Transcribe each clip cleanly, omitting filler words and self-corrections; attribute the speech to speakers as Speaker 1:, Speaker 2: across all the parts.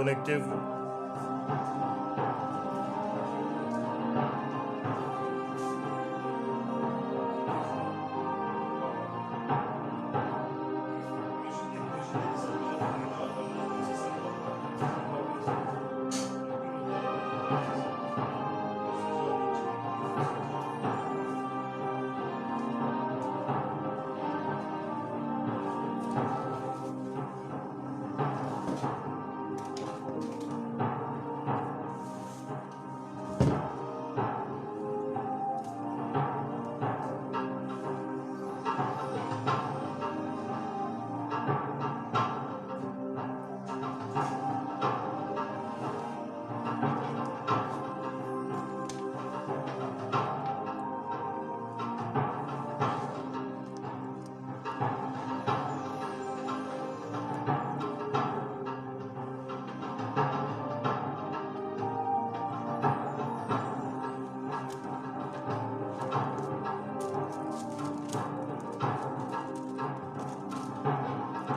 Speaker 1: Connectez-vous.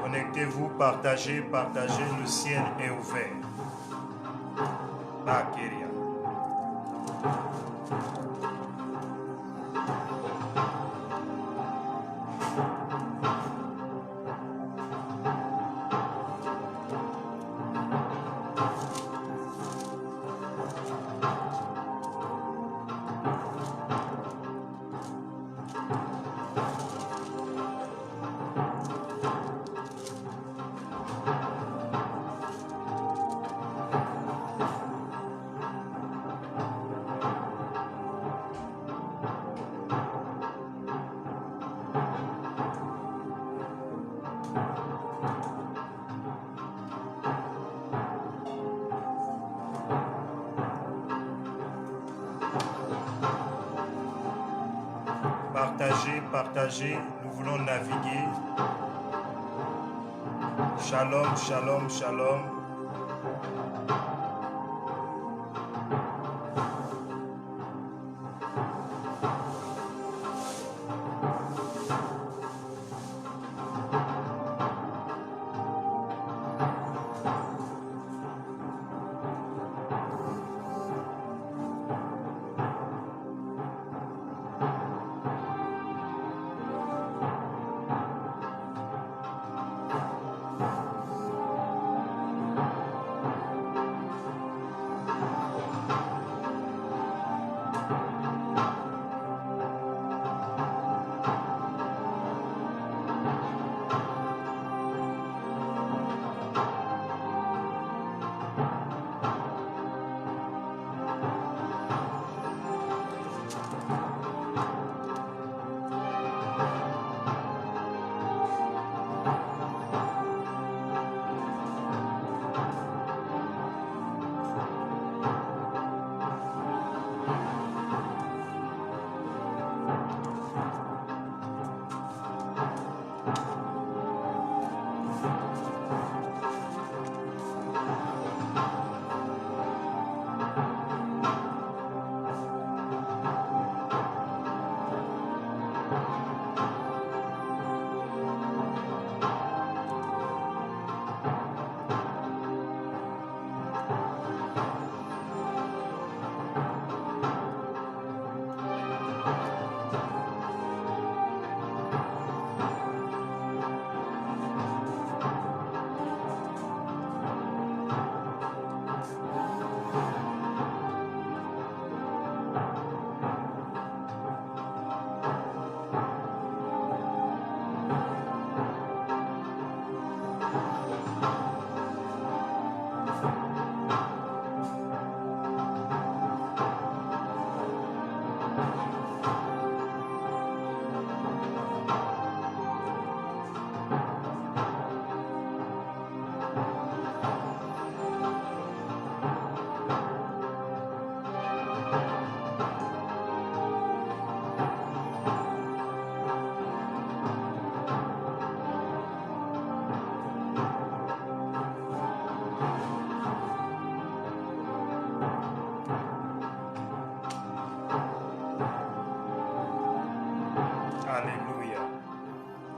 Speaker 1: Connectez-vous, partagez, le ciel est ouvert. Bakeria. Partagez, nous voulons naviguer. Shalom, shalom, shalom.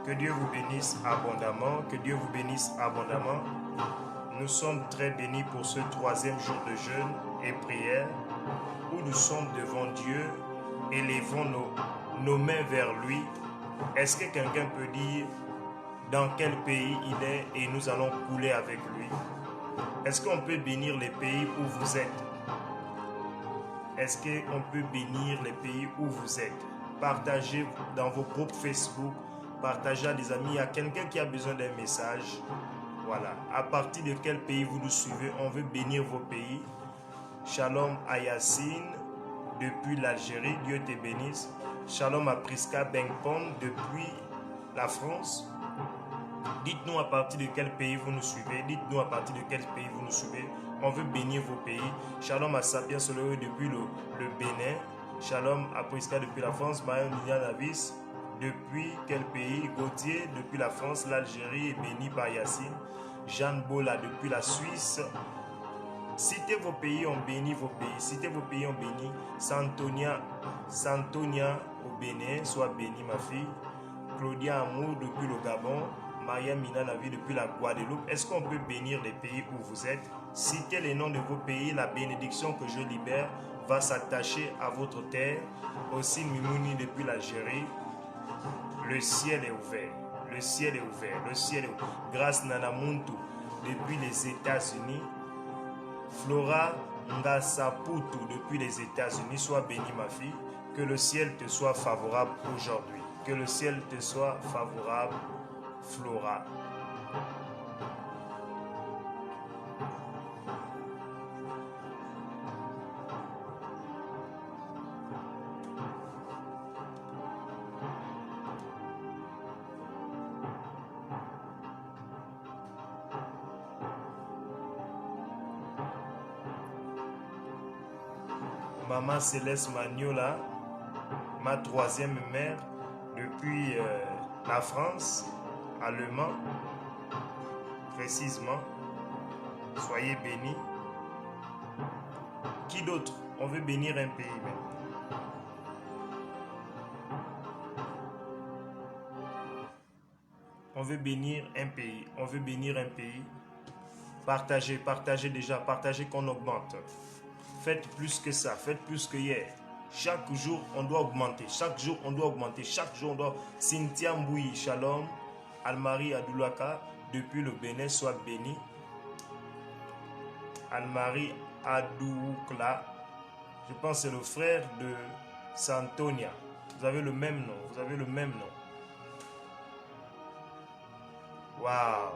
Speaker 1: Que Dieu vous bénisse abondamment, que Dieu vous bénisse abondamment. Nous sommes très bénis pour ce troisième jour de jeûne et prière où nous sommes devant Dieu, élevons nos mains vers lui. Est-ce que quelqu'un peut dire dans quel pays il est et nous allons couler avec lui? Est-ce qu'on peut bénir les pays où vous êtes? Est-ce qu'on peut bénir les pays où vous êtes? Partagez dans vos groupes Facebook, partagez à des amis, à quelqu'un qui a besoin d'un message. Voilà. À partir de quel pays vous nous suivez, on veut bénir vos pays. Shalom à Yacine depuis l'Algérie, Dieu te bénisse. Shalom à Priska Bengpong depuis la France. Dites-nous à partir de quel pays vous nous suivez. Dites-nous à partir de quel pays vous nous suivez. On veut bénir vos pays. Shalom à Sapien Soloé depuis le Bénin. Shalom à Priska depuis la France. Marion Lilian Davis depuis quel pays? Gauthier depuis la France. L'Algérie est bénie par Yacine. Jeanne Bola depuis la Suisse. Citez vos pays, on bénit vos pays. Citez vos pays, on bénit. Santonia au Bénin, sois bénie ma fille. Claudia Amour depuis le Gabon. Maria Minanavi depuis la Guadeloupe. Est-ce qu'on peut bénir les pays où vous êtes? Citez les noms de vos pays. La bénédiction que je libère va s'attacher à votre terre. Aussi Mimouni depuis l'Algérie. Le ciel est ouvert. Le ciel est ouvert. Le ciel est ouvert. Grâce Nanamuntu depuis les États-Unis. Flora Ngasaputu depuis les États-Unis. Sois bénie ma fille. Que le ciel te soit favorable aujourd'hui. Que le ciel te soit favorable, Flora. Maman Céleste Magnola, ma troisième mère depuis la France, allemand, précisément. Soyez bénis. Qui d'autre? On veut bénir un pays même. On veut bénir un pays. On veut bénir un pays. Partagez, partagez déjà, partagez qu'on augmente. Faites plus que ça, faites plus que hier. Chaque jour, on doit augmenter. Chaque jour, on doit augmenter. Chaque jour, on doit... Cynthia Mbouyi, Shalom. Almarie Adoulaka, depuis le Bénin, soit béni. Almarie Adoukla, je pense que c'est le frère de Santonia. Vous avez le même nom. Vous avez le même nom. Waouh!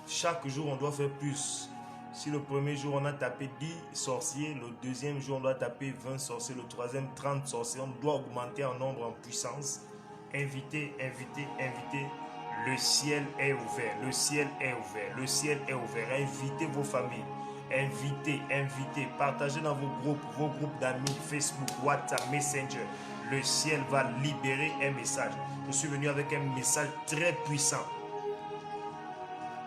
Speaker 1: Chaque jour, on doit faire plus. Si le premier jour, on a tapé 10 sorciers, le deuxième jour, on doit taper 20 sorciers, le troisième, 30 sorciers. On doit augmenter en nombre, en puissance. Invitez, invitez, invitez. Le ciel est ouvert. Le ciel est ouvert. Le ciel est ouvert. Invitez vos familles. Invitez, invitez. Partagez dans vos groupes d'amis, Facebook, WhatsApp, Messenger. Le ciel va libérer un message. Je suis venu avec un message très puissant.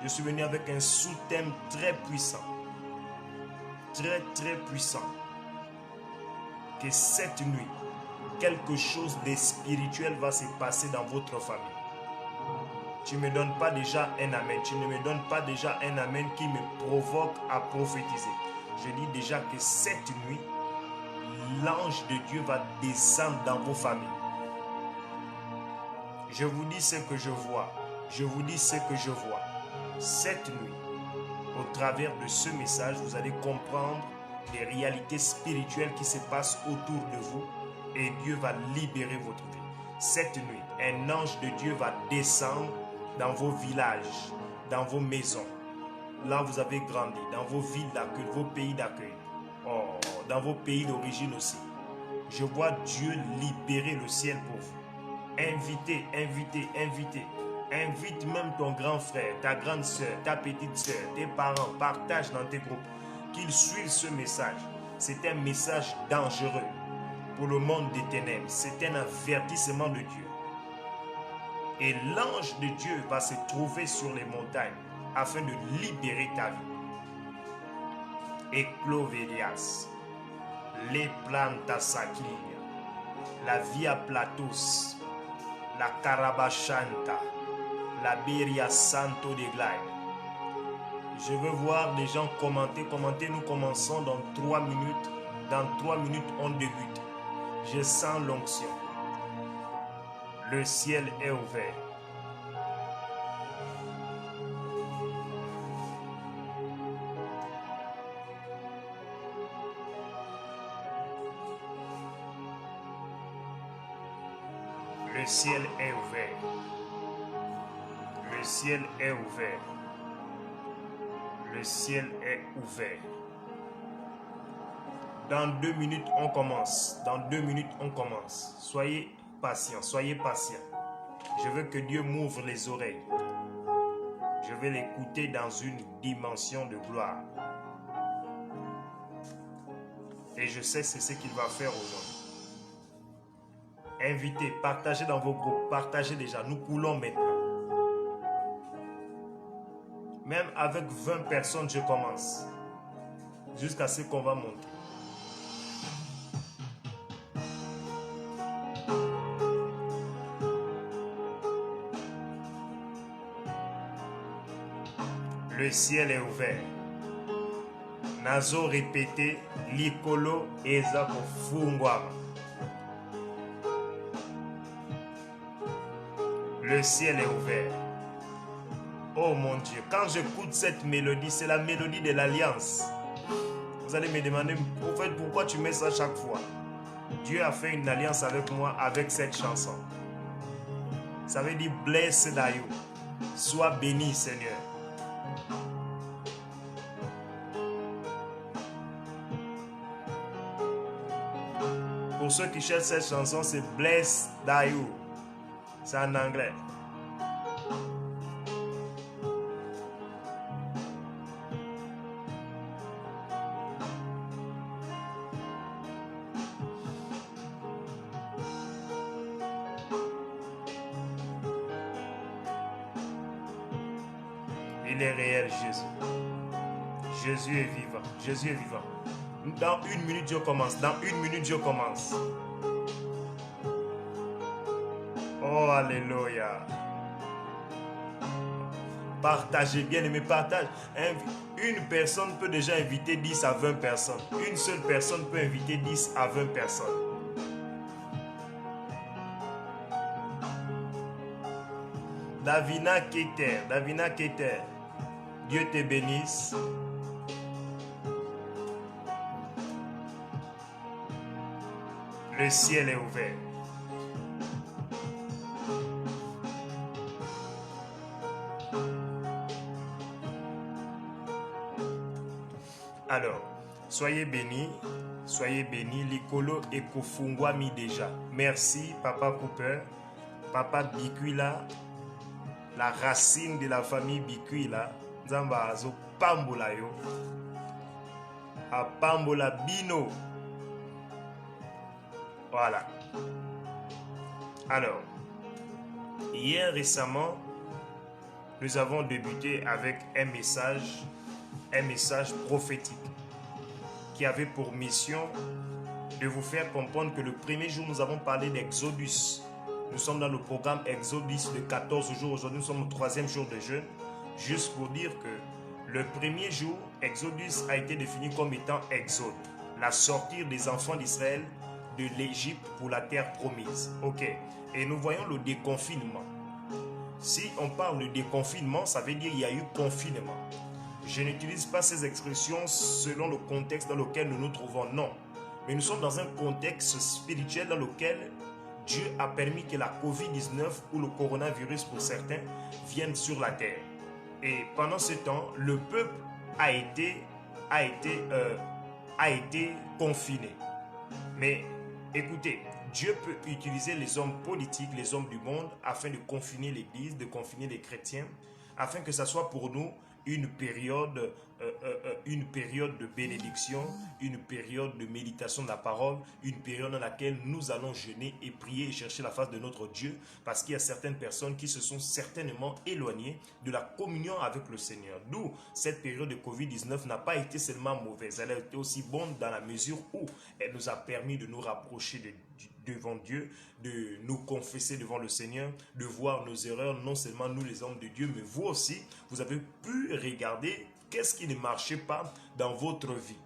Speaker 1: Je suis venu avec un sous-thème très puissant. Très, très puissant. Que cette nuit, quelque chose de spirituel va se passer dans votre famille. Tu ne me donnes pas déjà un amen. Tu ne me donnes pas déjà un amen qui me provoque à prophétiser. Je dis déjà que cette nuit, l'ange de Dieu va descendre dans vos familles. Je vous dis ce que je vois. Je vous dis ce que je vois. Cette nuit, au travers de ce message, vous allez comprendre les réalités spirituelles qui se passent autour de vous et Dieu va libérer votre vie. Cette nuit, un ange de Dieu va descendre dans vos villages, dans vos maisons, là où vous avez grandi, dans vos villes d'accueil, vos pays d'accueil, dans vos pays d'origine aussi. Je vois Dieu libérer le ciel pour vous. Invitez, invitez, invitez. Invite même ton grand frère, ta grande soeur, ta petite soeur, tes parents, partage dans tes groupes, qu'ils suivent ce message. C'est un message dangereux pour le monde des ténèbres. C'est un avertissement de Dieu. Et l'ange de Dieu va se trouver sur les montagnes afin de libérer ta vie. Ecloverias, les plantasakilia, la Via Platus, la Carabachanta, la Beria Santo de Glide. Je veux voir des gens commenter. Commenter, nous commençons dans 3 minutes. Dans 3 minutes, on débute. Je sens l'onction. Le ciel est ouvert. Le ciel est ouvert. Le ciel est ouvert. Le ciel est ouvert. Dans 2 minutes, on commence. Dans 2 minutes, on commence. Soyez patients, soyez patients. Je veux que Dieu m'ouvre les oreilles. Je vais l'écouter dans une dimension de gloire. Et je sais c'est ce qu'il va faire aujourd'hui. Invitez, partagez dans vos groupes, partagez déjà. Nous coulons maintenant. Même avec 20 personnes, je commence. Jusqu'à ce qu'on va monter. Le ciel est ouvert. Nazo répété, likolo eza kofungwama. Le ciel est ouvert. Oh mon Dieu, quand j'écoute cette mélodie, c'est la mélodie de l'alliance. Vous allez me demander, prophète, pourquoi tu mets ça chaque fois? Dieu a fait une alliance avec moi avec cette chanson. Ça veut dire blessed are you. Sois béni, Seigneur. Pour ceux qui cherchent cette chanson, c'est Blessed Are You. C'est en anglais. Il est réel, Jésus. Jésus est vivant. Jésus est vivant. Dans 1 minute, je commence. Dans 1 minute, je commence. Oh, alléluia. Partagez, bien aimé, partage. Une personne peut déjà inviter 10 à 20 personnes. Une seule personne peut inviter 10 à 20 personnes. Davina Keter. Dieu te bénisse. Le ciel est ouvert. Alors, soyez bénis, Likolo et Kofungwami déjà. Merci, Papa Cooper, Papa Bikuila, la racine de la famille Bikuila. Nzamba azo pambola yo. A pambola bino. Voilà. Alors, hier récemment, nous avons débuté avec un message prophétique qui avait pour mission de vous faire comprendre que le premier jour, nous avons parlé d'Exodus. Nous sommes dans le programme Exodus de 14 jours. Aujourd'hui, nous sommes au 3e jour de jeûne. Juste pour dire que le premier jour, Exodus a été défini comme étant Exode, la sortie des enfants d'Israël de l'Égypte pour la terre promise. Ok. Et nous voyons le déconfinement. Si on parle de déconfinement, ça veut dire qu'il y a eu confinement. Je n'utilise pas ces expressions selon le contexte dans lequel nous nous trouvons, non. Mais nous sommes dans un contexte spirituel dans lequel Dieu a permis que la COVID-19 ou le coronavirus pour certains vienne sur la terre. Et pendant ce temps, le peuple a été confiné. Mais écoutez, Dieu peut utiliser les hommes politiques, les hommes du monde, afin de confiner l'Église, de confiner les chrétiens, afin que ça soit pour nous une période de bénédiction, une période de méditation de la parole, une période dans laquelle nous allons jeûner et prier et chercher la face de notre Dieu, parce qu'il y a certaines personnes qui se sont certainement éloignées de la communion avec le Seigneur. D'où cette période de Covid-19 n'a pas été seulement mauvaise, elle a été aussi bonne dans la mesure où elle nous a permis de nous rapprocher devant Dieu, de nous confesser devant le Seigneur, de voir nos erreurs, non seulement nous les hommes de Dieu, mais vous aussi, vous avez pu regarder Qu'est-ce qui ne marchait pas dans votre vie?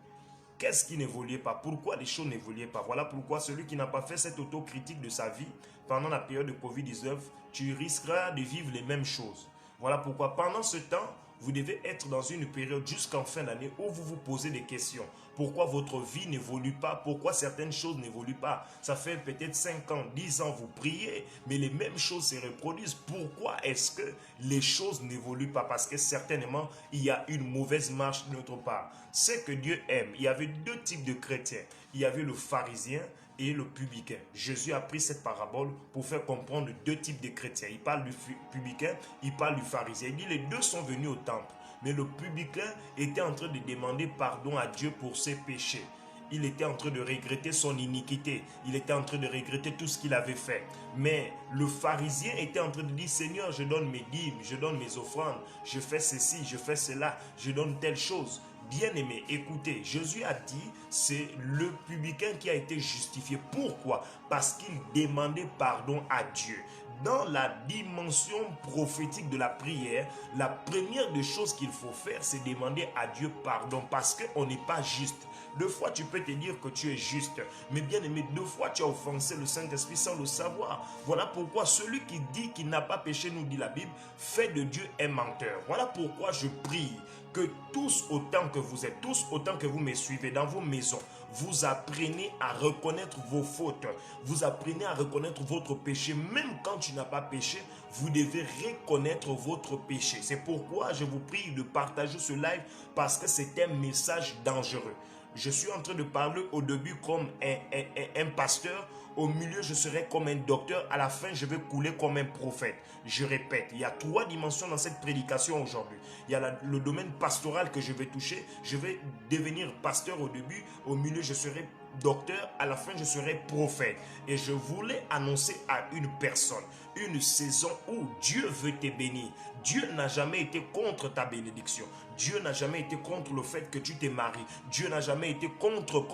Speaker 1: Qu'est-ce qui n'évoluait pas? Pourquoi les choses n'évoluaient pas? Voilà pourquoi celui qui n'a pas fait cette autocritique de sa vie pendant la période de Covid-19, tu risqueras de vivre les mêmes choses. Voilà pourquoi pendant ce temps, vous devez être dans une période jusqu'en fin d'année où vous vous posez des questions. Pourquoi votre vie n'évolue pas? Pourquoi certaines choses n'évoluent pas? Ça fait peut-être 5 ans, 10 ans, vous priez, mais les mêmes choses se reproduisent. Pourquoi est-ce que les choses n'évoluent pas? Parce que certainement, il y a une mauvaise marche de notre part. Ce que Dieu aime, il y avait deux types de chrétiens. Il y avait le pharisien et le publicain. Jésus a pris cette parabole pour faire comprendre deux types de chrétiens. Il parle du publicain, il parle du pharisien. Il dit les deux sont venus au temple. Mais le publicain était en train de demander pardon à Dieu pour ses péchés. Il était en train de regretter son iniquité. Il était en train de regretter tout ce qu'il avait fait. Mais le pharisien était en train de dire, Seigneur, je donne mes dîmes, je donne mes offrandes, je fais ceci, je fais cela, je donne telle chose. Bien-aimé, écoutez, Jésus a dit, c'est le publicain qui a été justifié. Pourquoi? Parce qu'il demandait pardon à Dieu. Dans la dimension prophétique de la prière, la première des choses qu'il faut faire, c'est demander à Dieu pardon parce qu'on n'est pas juste. Deux fois, tu peux te dire que tu es juste, mais bien aimé, deux fois, tu as offensé le Saint-Esprit sans le savoir. Voilà pourquoi celui qui dit qu'il n'a pas péché, nous dit la Bible, fait de Dieu un menteur. Voilà pourquoi je prie que tous autant que vous êtes, tous autant que vous me suivez dans vos maisons, vous apprenez à reconnaître vos fautes, vous apprenez à reconnaître votre péché. Même quand tu n'as pas péché, vous devez reconnaître votre péché. C'est pourquoi je vous prie de partager ce live parce que c'est un message dangereux. Je suis en train de parler au début comme un pasteur, au milieu je serai comme un docteur, à la fin je vais couler comme un prophète. Je répète, il y a 3 dimensions dans cette prédication aujourd'hui. Il y a le domaine pastoral que je vais toucher, je vais devenir pasteur au début, au milieu je serai docteur, à la fin je serai prophète. Et je voulais annoncer à une personne, une saison où Dieu veut te bénir. Dieu n'a jamais été contre ta bénédiction. Dieu n'a jamais été contre le fait que tu te maries. Dieu n'a jamais été contre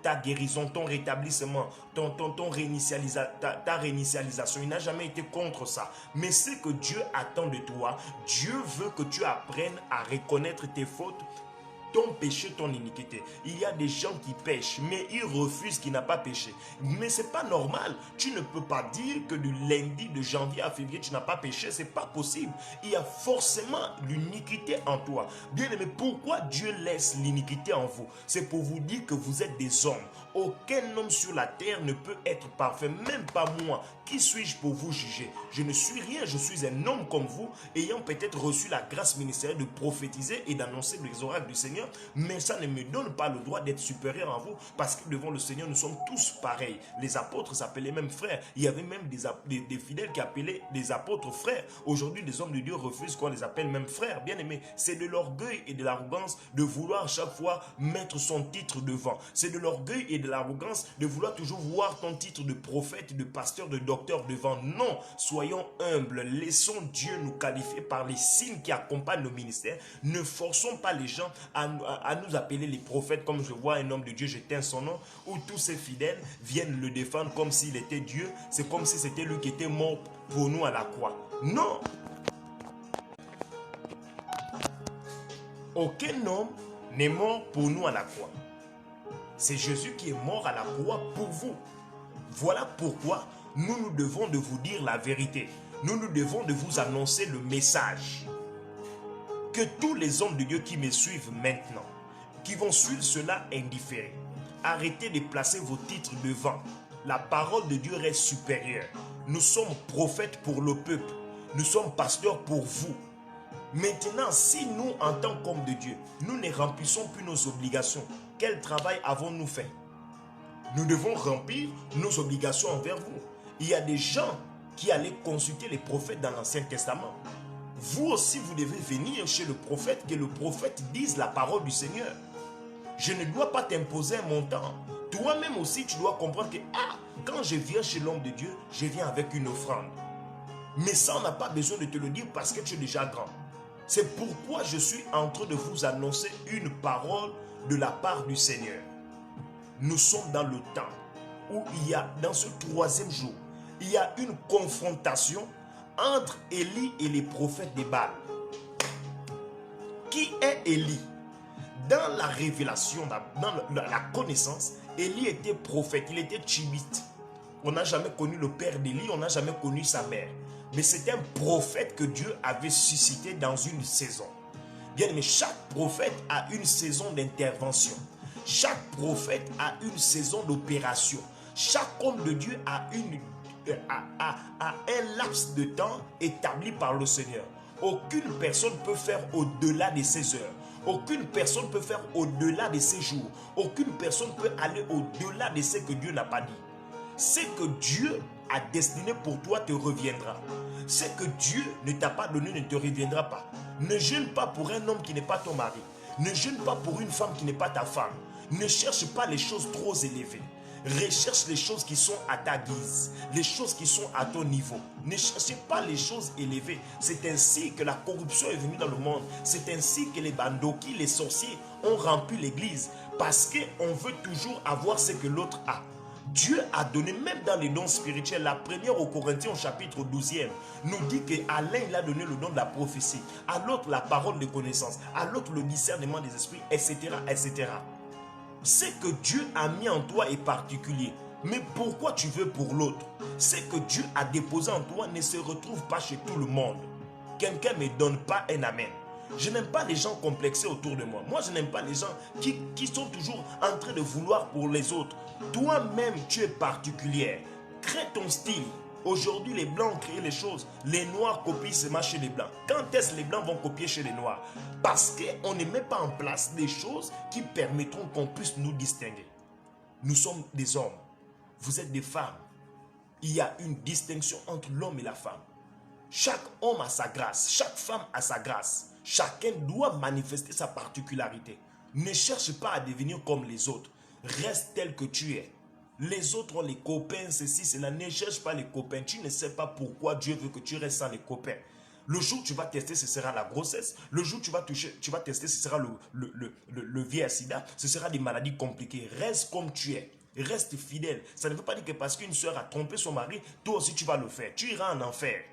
Speaker 1: ta guérison, ton rétablissement, ta réinitialisation. Il n'a jamais été contre ça. Mais ce que Dieu attend de toi, Dieu veut que tu apprennes à reconnaître tes fautes, ton péché, ton iniquité. Il y a des gens qui pêchent, mais ils refusent qu'ils n'ont pas péché. Mais ce n'est pas normal. Tu ne peux pas dire que du lundi, de janvier à février, tu n'as pas péché. Ce n'est pas possible. Il y a forcément l'iniquité en toi. Bien aimé, pourquoi Dieu laisse l'iniquité en vous? C'est pour vous dire que vous êtes des hommes. Aucun homme sur la terre ne peut être parfait, même pas moi. Qui suis-je pour vous juger? Je ne suis rien, je suis un homme comme vous, ayant peut-être reçu la grâce ministérielle de prophétiser et d'annoncer les oracles du Seigneur, mais ça ne me donne pas le droit d'être supérieur à vous, parce que devant le Seigneur, nous sommes tous pareils. Les apôtres s'appelaient même frères. Il y avait même des fidèles qui appelaient des apôtres frères. Aujourd'hui, des hommes de Dieu refusent qu'on les appelle même frères. Bien aimés, c'est de l'orgueil et de l'arrogance de vouloir chaque fois mettre son titre devant. C'est de l'orgueil et de l'arrogance de vouloir toujours voir ton titre de prophète, de pasteur, de docteur devant. Non, soyons humbles, laissons Dieu nous qualifier par les signes qui accompagnent nos ministères. Ne forçons pas les gens à nous appeler les prophètes, comme je vois un homme de Dieu, j'éteins son nom, où tous ses fidèles viennent le défendre comme s'il était Dieu. C'est comme si c'était lui qui était mort pour nous à la croix. Non! Aucun homme n'est mort pour nous à la croix. C'est Jésus qui est mort à la croix pour vous. Voilà pourquoi nous devons de vous dire la vérité. Nous devons de vous annoncer le message. Que tous les hommes de Dieu qui me suivent maintenant, qui vont suivre cela indifféré, arrêtez de placer vos titres devant. La parole de Dieu reste supérieure. Nous sommes prophètes pour le peuple. Nous sommes pasteurs pour vous. Maintenant, si nous, en tant qu'hommes de Dieu, nous ne remplissons plus nos obligations, quel travail avons-nous fait? Nous devons remplir nos obligations envers vous. Il y a des gens qui allaient consulter les prophètes dans l'Ancien Testament. Vous aussi, vous devez venir chez le prophète, que le prophète dise la parole du Seigneur. Je ne dois pas t'imposer un montant. Toi-même aussi, tu dois comprendre que quand je viens chez l'homme de Dieu, je viens avec une offrande. Mais ça, on n'a pas besoin de te le dire parce que tu es déjà grand. C'est pourquoi je suis en train de vous annoncer une parole de la part du Seigneur. Nous sommes dans le temps où il y a, dans ce 3e jour, il y a une confrontation entre Élie et les prophètes de Baal. Qui
Speaker 2: Qui est Élie? Dans la révélation, dans la connaissance, Élie était prophète, il était tchibite. On n'a jamais connu le père d'Élie, on n'a jamais connu sa mère. Mais c'était un prophète que Dieu avait suscité dans une saison. Bien aimé, chaque prophète a une saison d'intervention. Chaque prophète a une saison d'opération. Chaque homme de Dieu a un laps de temps établi par le Seigneur. Aucune personne peut faire au-delà de ses heures. Aucune personne peut faire au-delà de ses jours. Aucune personne peut aller au-delà de ce que Dieu n'a pas dit. Ce que Dieu a destiné pour toi te reviendra. Ce que Dieu ne t'a pas donné ne te reviendra pas. Ne jeûne pas pour un homme qui n'est pas ton mari. Ne jeûne pas pour une femme qui n'est pas ta femme. Ne cherche pas les choses trop élevées. Recherche les choses qui sont à ta guise, les choses qui sont à ton niveau. Ne cherchez pas les choses élevées. C'est ainsi que la corruption est venue dans le monde. C'est ainsi que les bandoki, les sorciers ont rempli l'église. Parce qu'on veut toujours avoir ce que l'autre a. Dieu a donné, même dans les dons spirituels, la première aux Corinthiens au chapitre 12e, nous dit qu'à l'un il a donné le don de la prophétie, à l'autre la parole de connaissance, à l'autre le discernement des esprits, etc., etc. Ce que Dieu a mis en toi est particulier. Mais pourquoi tu veux pour l'autre? Ce que Dieu a déposé en toi ne se retrouve pas chez tout le monde. Quelqu'un ne me donne pas un amen. Je n'aime pas les gens complexés autour de moi. Moi, je n'aime pas les gens qui sont toujours en train de vouloir pour les autres. Toi-même, tu es particulière. Crée ton style. Aujourd'hui, les blancs ont créé les choses. Les noirs copient seulement chez les blancs. Quand est-ce que les blancs vont copier chez les noirs? Parce qu'on ne met pas en place des choses qui permettront qu'on puisse nous distinguer. Nous sommes des hommes. Vous êtes des femmes. Il y a une distinction entre l'homme et la femme. Chaque homme a sa grâce. Chaque femme a sa grâce. Chacun doit manifester sa particularité. Ne cherche pas à devenir comme les autres. Reste tel que tu es. Les autres ont les copains, ceci, cela. Ne cherche pas les copains. Tu ne sais pas pourquoi Dieu veut que tu restes sans les copains. Le jour où tu vas tester, ce sera la grossesse. Le jour où tu vas tester, ce sera le VIH sida. Ce sera des maladies compliquées. Reste comme tu es. Reste fidèle. Ça ne veut pas dire que parce qu'une soeur a trompé son mari, toi aussi tu vas le faire. Tu iras en enfer.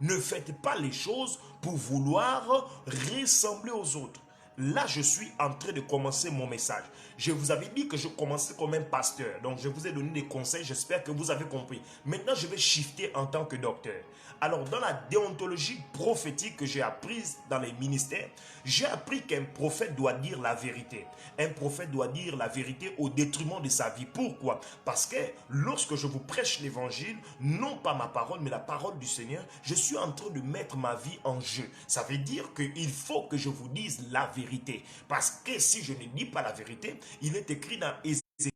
Speaker 2: Ne faites pas les choses pour vouloir ressembler aux autres. Là, je suis en train de commencer mon message. Je vous avais dit que je commençais comme un pasteur. Donc, je vous ai donné des conseils. J'espère que vous avez compris. Maintenant, je vais shifter en tant que docteur. Alors, dans la déontologie prophétique que j'ai apprise dans les ministères, j'ai appris qu'un prophète doit dire la vérité. Un prophète doit dire la vérité au détriment de sa vie. Pourquoi? Parce que lorsque je vous prêche l'évangile, non pas ma parole, mais la parole du Seigneur, je suis en train de mettre ma vie en jeu. Ça veut dire qu'il faut que je vous dise la vérité. Parce que si je ne dis pas la vérité, il est écrit dans Ézéchiel,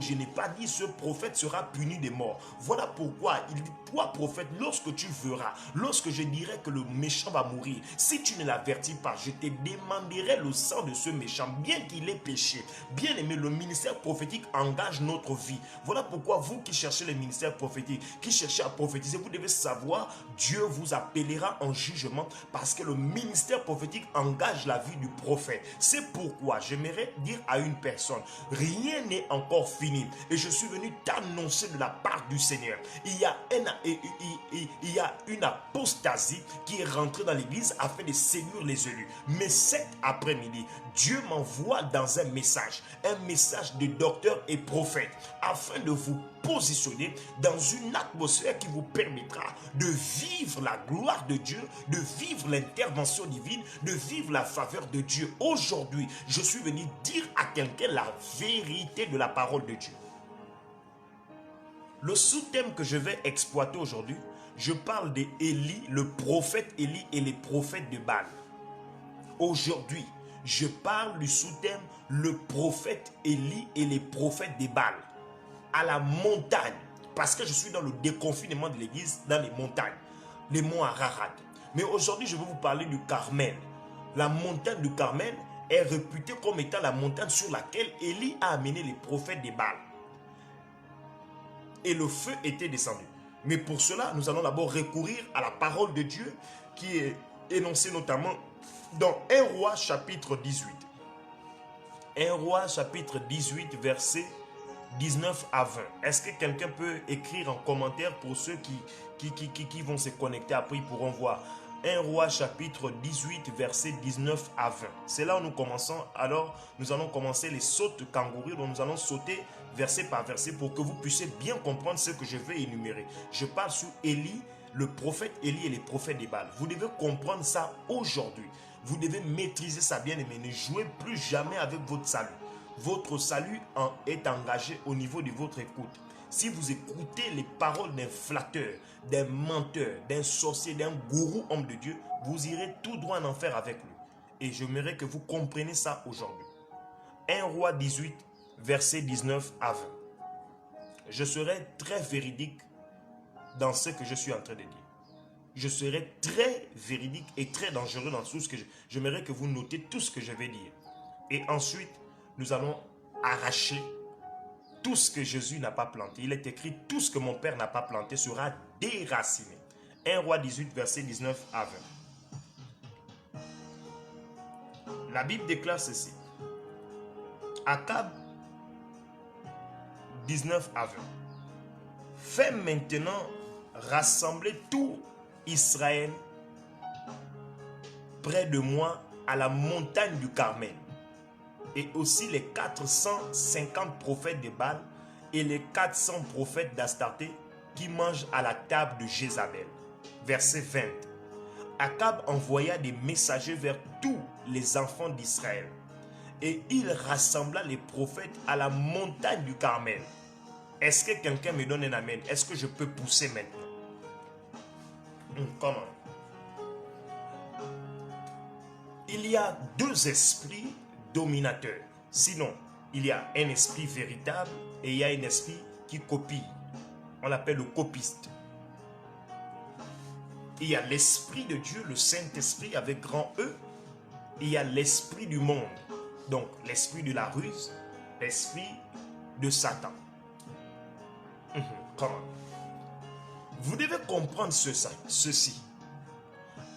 Speaker 2: je n'ai pas dit ce prophète sera puni de mort. Voilà pourquoi il dit, toi prophète, lorsque tu verras, lorsque je dirai que le méchant va mourir, si tu ne l'avertis pas, je te demanderai le sang de ce méchant, bien qu'il ait péché. Bien aimé, le ministère prophétique engage notre vie. Voilà pourquoi vous qui cherchez le ministère prophétique, qui cherchez à prophétiser, vous devez savoir, Dieu vous appellera en jugement parce que le ministère prophétique engage la vie du prophète. C'est pourquoi j'aimerais dire à une personne, rien n'est encore fini. Et je suis venu t'annoncer de la part du Seigneur. Il y a une apostasie qui est rentrée dans l'église afin de séduire les élus. Mais cet après-midi, Dieu m'envoie dans un message de docteur et prophète, afin de vous positionner dans une atmosphère qui vous permettra de vivre la gloire de Dieu, de vivre l'intervention divine, de vivre la faveur de Dieu. Aujourd'hui, je suis venu dire à quelqu'un la vérité de la parole de Dieu. Le sous-thème que je vais exploiter aujourd'hui, je parle d'Élie, le prophète Élie et les prophètes de Baal. Aujourd'hui, je parle du sous-thème le prophète Élie et les prophètes de Baal. À la montagne, parce que je suis dans le déconfinement de l'église, dans les montagnes, les monts Ararat. Mais aujourd'hui, je vais vous parler du Carmel. La montagne du Carmel est réputée comme étant la montagne sur laquelle Élie a amené les prophètes de Baal. Et le feu était descendu. Mais pour cela, nous allons d'abord recourir à la parole de Dieu qui est énoncée notamment dans 1 Roi chapitre 18. 1 Roi chapitre 18 verset 19 à 20. Est-ce que quelqu'un peut écrire en commentaire pour ceux qui vont se connecter après, ils pourront voir. 1 Roi chapitre 18, verset 19 à 20. C'est là où nous commençons. Alors, nous allons commencer les sautes kangourous. Donc, nous allons sauter verset par verset pour que vous puissiez bien comprendre ce que je vais énumérer. Je parle sur Élie, le prophète Élie et les prophètes des Baals. Vous devez comprendre ça aujourd'hui. Vous devez maîtriser ça, bien aimé. Ne jouez plus jamais avec votre salut. Votre salut est engagé au niveau de votre écoute. Si vous écoutez les paroles d'un flatteur, d'un menteur, d'un sorcier, d'un gourou homme de Dieu, vous irez tout droit en enfer avec lui. Et j'aimerais que vous compreniez ça aujourd'hui. 1 Roi 18, verset 19 à 20. Je serai très véridique dans ce que je suis en train de dire. Je serai très véridique et très dangereux dans tout ce que j'aimerais que vous notez tout ce que je vais dire. Et ensuite, nous allons arracher tout ce que Jésus n'a pas planté. Il est écrit, tout ce que mon Père n'a pas planté sera déraciné. 1 Roi 18, verset 19 à 20. La Bible déclare ceci. Akab 19 à 20. Fais maintenant rassembler tout Israël près de moi à la montagne du Carmel, et aussi les 450 prophètes de Baal et les 400 prophètes d'Astarté qui mangent à la table de Jézabel. Verset 20. Akab envoya des messagers vers tous les enfants d'Israël, et il rassembla les prophètes à la montagne du Carmel. Est-ce que quelqu'un me donne un amen? Est-ce que je peux pousser maintenant? Comment? Il y a deux esprits dominateur. Sinon, il y a un esprit véritable et il y a un esprit qui copie. On l'appelle le copiste. Il y a l'esprit de Dieu, le Saint-Esprit avec grand E. Il y a l'esprit du monde. Donc, l'esprit de la ruse, l'esprit de Satan. Comment? Vous devez comprendre ceci.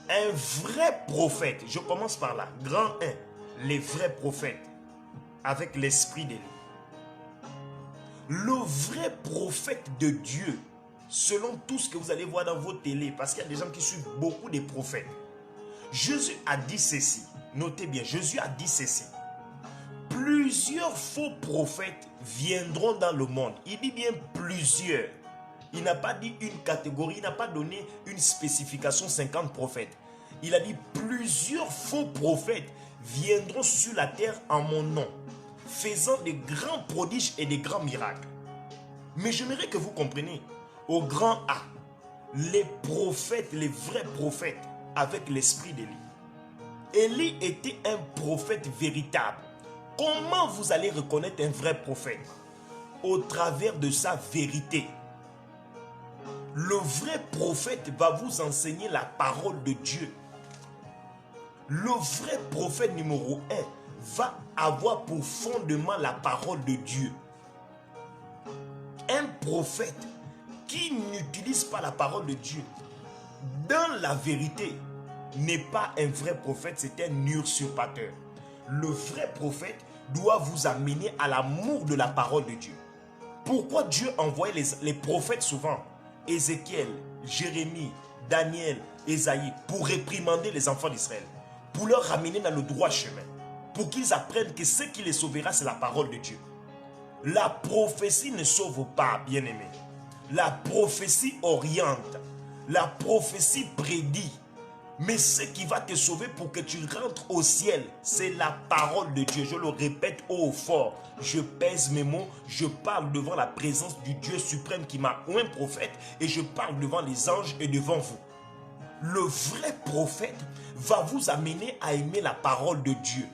Speaker 2: Un vrai prophète, je commence par là, grand 1, les vrais prophètes, avec l'esprit d'Élie. Le vrai prophète de Dieu, selon tout ce que vous allez voir dans vos télés, parce qu'il y a des gens qui suivent beaucoup des prophètes. Jésus a dit ceci, notez bien, Jésus a dit ceci. Plusieurs faux prophètes viendront dans le monde. Il dit bien plusieurs. Il n'a pas dit une catégorie, il n'a pas donné une spécification 50 prophètes. Il a dit plusieurs faux prophètes viendront sur la terre en mon nom, faisant des grands prodiges et des grands miracles. Mais j'aimerais que vous compreniez, au grand A, les prophètes, les vrais prophètes, avec l'esprit d'Élie. Élie était un prophète véritable. Comment vous allez reconnaître un vrai prophète? Au travers de sa vérité. Le vrai prophète va vous enseigner la parole de Dieu. Le vrai prophète numéro 1 va avoir pour fondement la parole de Dieu. Un prophète qui n'utilise pas la parole de Dieu dans la vérité n'est pas un vrai prophète, c'est un usurpateur. Le vrai prophète doit vous amener à l'amour de la parole de Dieu. Pourquoi Dieu envoyait les prophètes souvent? Ézéchiel, Jérémie, Daniel, Ésaïe, pour réprimander les enfants d'Israël, pour leur ramener dans le droit chemin, pour qu'ils apprennent que ce qui les sauvera, c'est la parole de Dieu. La prophétie ne sauve pas, bien-aimé. La prophétie oriente, la prophétie prédit. Mais ce qui va te sauver pour que tu rentres au ciel, c'est la parole de Dieu. Je le répète haut fort. Je pèse mes mots. Je parle devant la présence du Dieu suprême qui m'a oint prophète. Et je parle devant les anges et devant vous. Le vrai prophète va vous amener à aimer la parole de Dieu.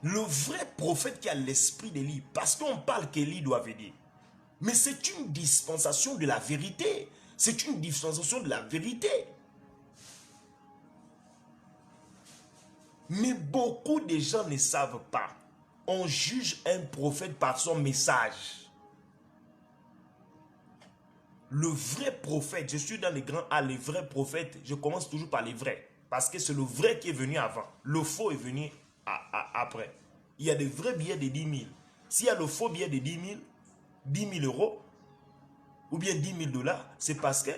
Speaker 2: Le vrai prophète qui a l'esprit d'Élie. Parce qu'on parle qu'Élie doit venir. Mais c'est une dispensation de la vérité. C'est une dispensation de la vérité. Mais beaucoup de gens ne savent pas. On juge un prophète par son message. Le vrai prophète, je suis dans les grands A, les vrais prophètes, je commence toujours par les vrais. Parce que c'est le vrai qui est venu avant. Le faux est venu après. Il y a des vrais billets de 10 000. S'il y a le faux billet de 10 000 euros, ou bien 10 000 $, c'est parce que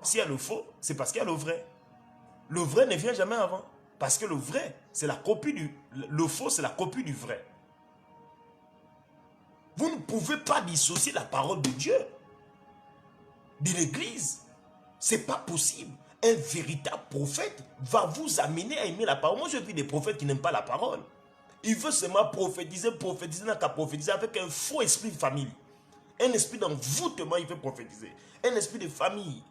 Speaker 2: S'il y a le faux, c'est parce qu'il y a le vrai. Le vrai ne vient jamais avant. Parce que le vrai, c'est la copie du... Le faux, c'est la copie du vrai. Vous ne pouvez pas dissocier la parole de Dieu de l'église. Ce n'est pas possible. Un véritable prophète va vous amener à aimer la parole. Moi, je vis des prophètes qui n'aiment pas la parole. Il veut seulement prophétiser, n'a qu'à prophétiser avec un faux esprit de famille. Un esprit d'envoûtement, il veut prophétiser. Un esprit de famille.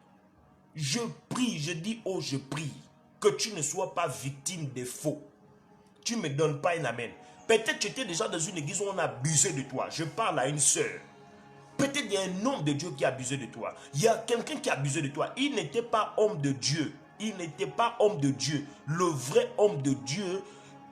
Speaker 2: Je prie, je dis, oh, je prie, que tu ne sois pas victime des faux. Tu ne me donnes pas un amen. Peut-être que tu étais déjà dans une église où on a abusé de toi. Je parle à une sœur. Peut-être qu'il y a un homme de Dieu qui a abusé de toi. Il y a quelqu'un qui a abusé de toi. Il n'était pas homme de Dieu. Il n'était pas homme de Dieu. Le vrai homme de Dieu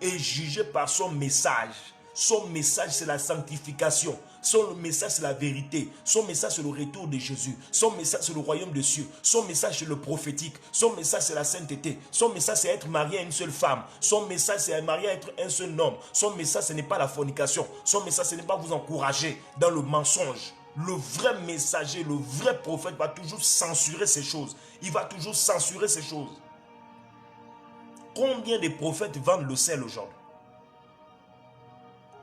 Speaker 2: est jugé par son message. Son message, c'est la sanctification. Son message, c'est la vérité. Son message, c'est le retour de Jésus. Son message, c'est le royaume des cieux. Son message, c'est le prophétique. Son message, c'est la sainteté. Son message, c'est être marié à une seule femme. Son message, c'est marié à être un seul homme. Son message, ce n'est pas la fornication. Son message, ce n'est pas vous encourager dans le mensonge. Le vrai messager, le vrai prophète va toujours censurer ces choses. Il va toujours censurer ces choses. Combien de prophètes vendent le sel aujourd'hui?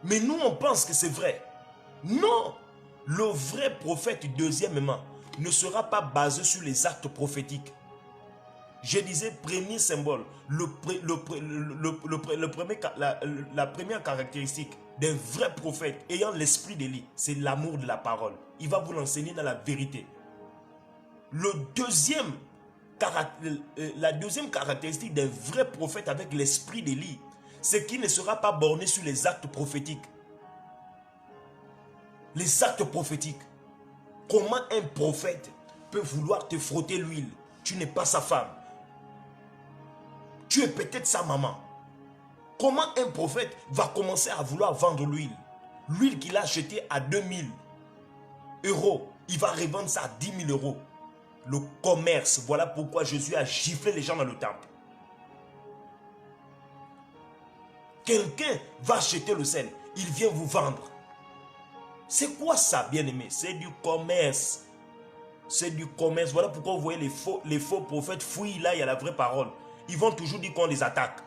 Speaker 2: Mais nous, on pense que c'est vrai. Non. Le vrai prophète, deuxièmement, ne sera pas basé sur les actes prophétiques. Je disais, premier symbole, la première caractéristique d'un vrai prophète ayant l'esprit d'Élie, c'est l'amour de la parole. Il va vous l'enseigner dans la vérité. La deuxième caractéristique d'un vrai prophète avec l'esprit d'Élie, c'est qu'il ne sera pas borné sur les actes prophétiques. Les actes prophétiques. Comment un prophète peut vouloir te frotter l'huile? Tu n'es pas sa femme. Tu es peut-être sa maman. Comment un prophète va commencer à vouloir vendre l'huile? L'huile qu'il a achetée à 2000 euros, il va revendre ça à 10 000 euros. Le commerce, voilà pourquoi Jésus a giflé les gens dans le temple. Quelqu'un va acheter le sel, il vient vous vendre. C'est quoi ça, bien-aimé? C'est du commerce. C'est du commerce. Voilà pourquoi vous voyez les faux prophètes fouillent là, il y a la vraie parole. Ils vont toujours dire qu'on les attaque.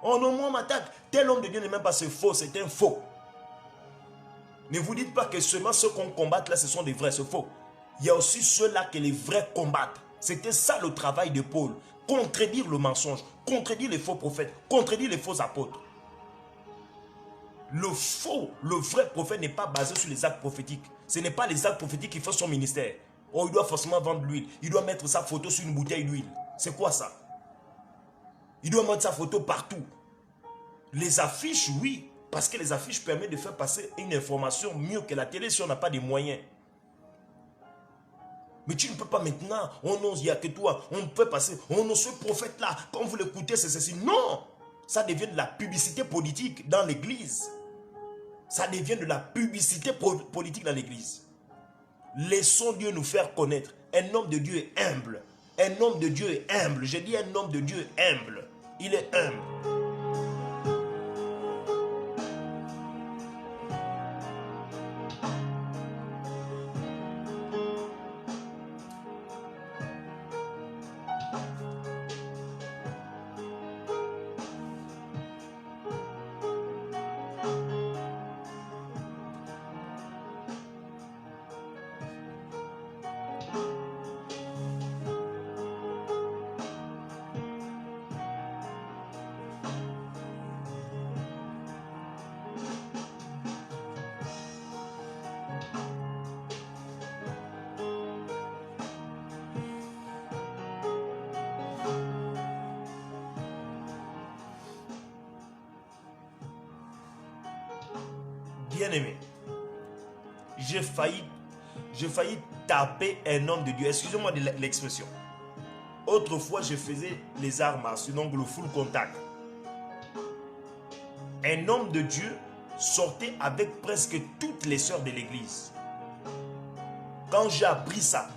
Speaker 2: Oh non, moi on m'attaque. Tel homme de Dieu n'est même pas ce faux, c'est un faux. Ne vous dites pas que seulement ceux qu'on combat là, ce sont des vrais, c'est faux. Il y a aussi ceux-là que les vrais combattent. C'était ça le travail de Paul. Contredire le mensonge, contredire les faux prophètes, contredire les faux apôtres. Le vrai prophète n'est pas basé sur les actes prophétiques. Ce n'est pas les actes prophétiques qui font son ministère. Oh, il doit forcément vendre l'huile. Il doit mettre sa photo sur une bouteille d'huile. C'est quoi ça? Il doit mettre sa photo partout. Les affiches, oui. Parce que les affiches permettent de faire passer une information mieux que la télé si on n'a pas de moyens. Mais tu ne peux pas maintenant, oh non, il n'y a que toi, on peut passer, oh non, ce prophète-là, quand vous l'écoutez, c'est ceci. Non! Ça devient de la publicité politique dans l'église. Ça devient de la publicité politique dans l'église. Laissons Dieu nous faire connaître. Un homme de Dieu est humble. Un homme de Dieu est humble. J'ai dit un homme de Dieu est humble. Il est humble. Bien-aimé, j'ai failli taper un homme de Dieu. Excusez-moi de l'expression. Autrefois, je faisais les arts martiaux, donc le full contact. Un homme de Dieu sortait avec presque toutes les sœurs de l'église. Quand j'ai appris ça,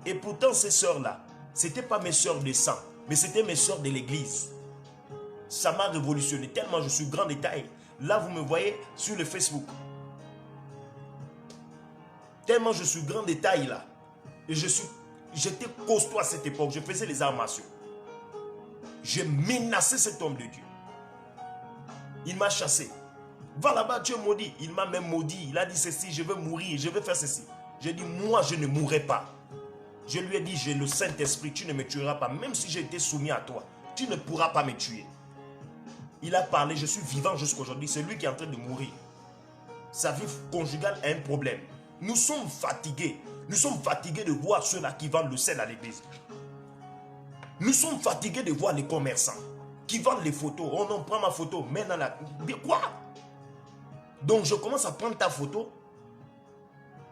Speaker 2: et pourtant ces sœurs-là, ce n'étaient pas mes sœurs de sang, mais c'était mes sœurs de l'église. Ça m'a révolutionné tellement je suis grand détail. Là, vous me voyez sur le Facebook. Tellement je suis grand détail là. Et je suis J'étais costaud à cette époque. Je faisais les arts martiaux. J'ai menacé cet homme de Dieu. Il m'a chassé. Va là-bas, tu es maudit. Il m'a même maudit. Il a dit ceci, je veux mourir, je veux faire ceci. J'ai dit, moi, je ne mourrai pas. Je lui ai dit, j'ai le Saint-Esprit, tu ne me tueras pas. Même si j'ai été soumis à toi, tu ne pourras pas me tuer. Il a parlé, je suis vivant jusqu'à aujourd'hui. C'est lui qui est en train de mourir. Sa vie conjugale a un problème. Nous sommes fatigués. Nous sommes fatigués de voir ceux-là qui vendent le sel à l'église. Nous sommes fatigués de voir les commerçants qui vendent les photos. Oh non, prends ma photo. Mais dans la... Quoi? Donc je commence à prendre ta photo.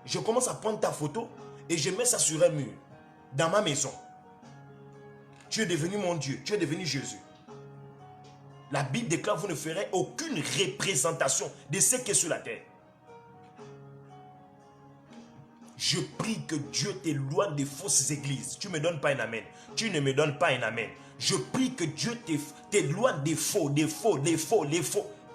Speaker 2: Je commence à prendre ta photo et je mets ça sur un mur. Dans ma maison. Tu es devenu mon Dieu. Tu es devenu Jésus. La Bible déclare, vous ne ferez aucune représentation de ce qui est sur la terre. Je prie que Dieu t'éloigne des fausses églises. Tu ne me donnes pas un amen. Tu ne me donnes pas un amen. Je prie que Dieu t'éloigne des faux.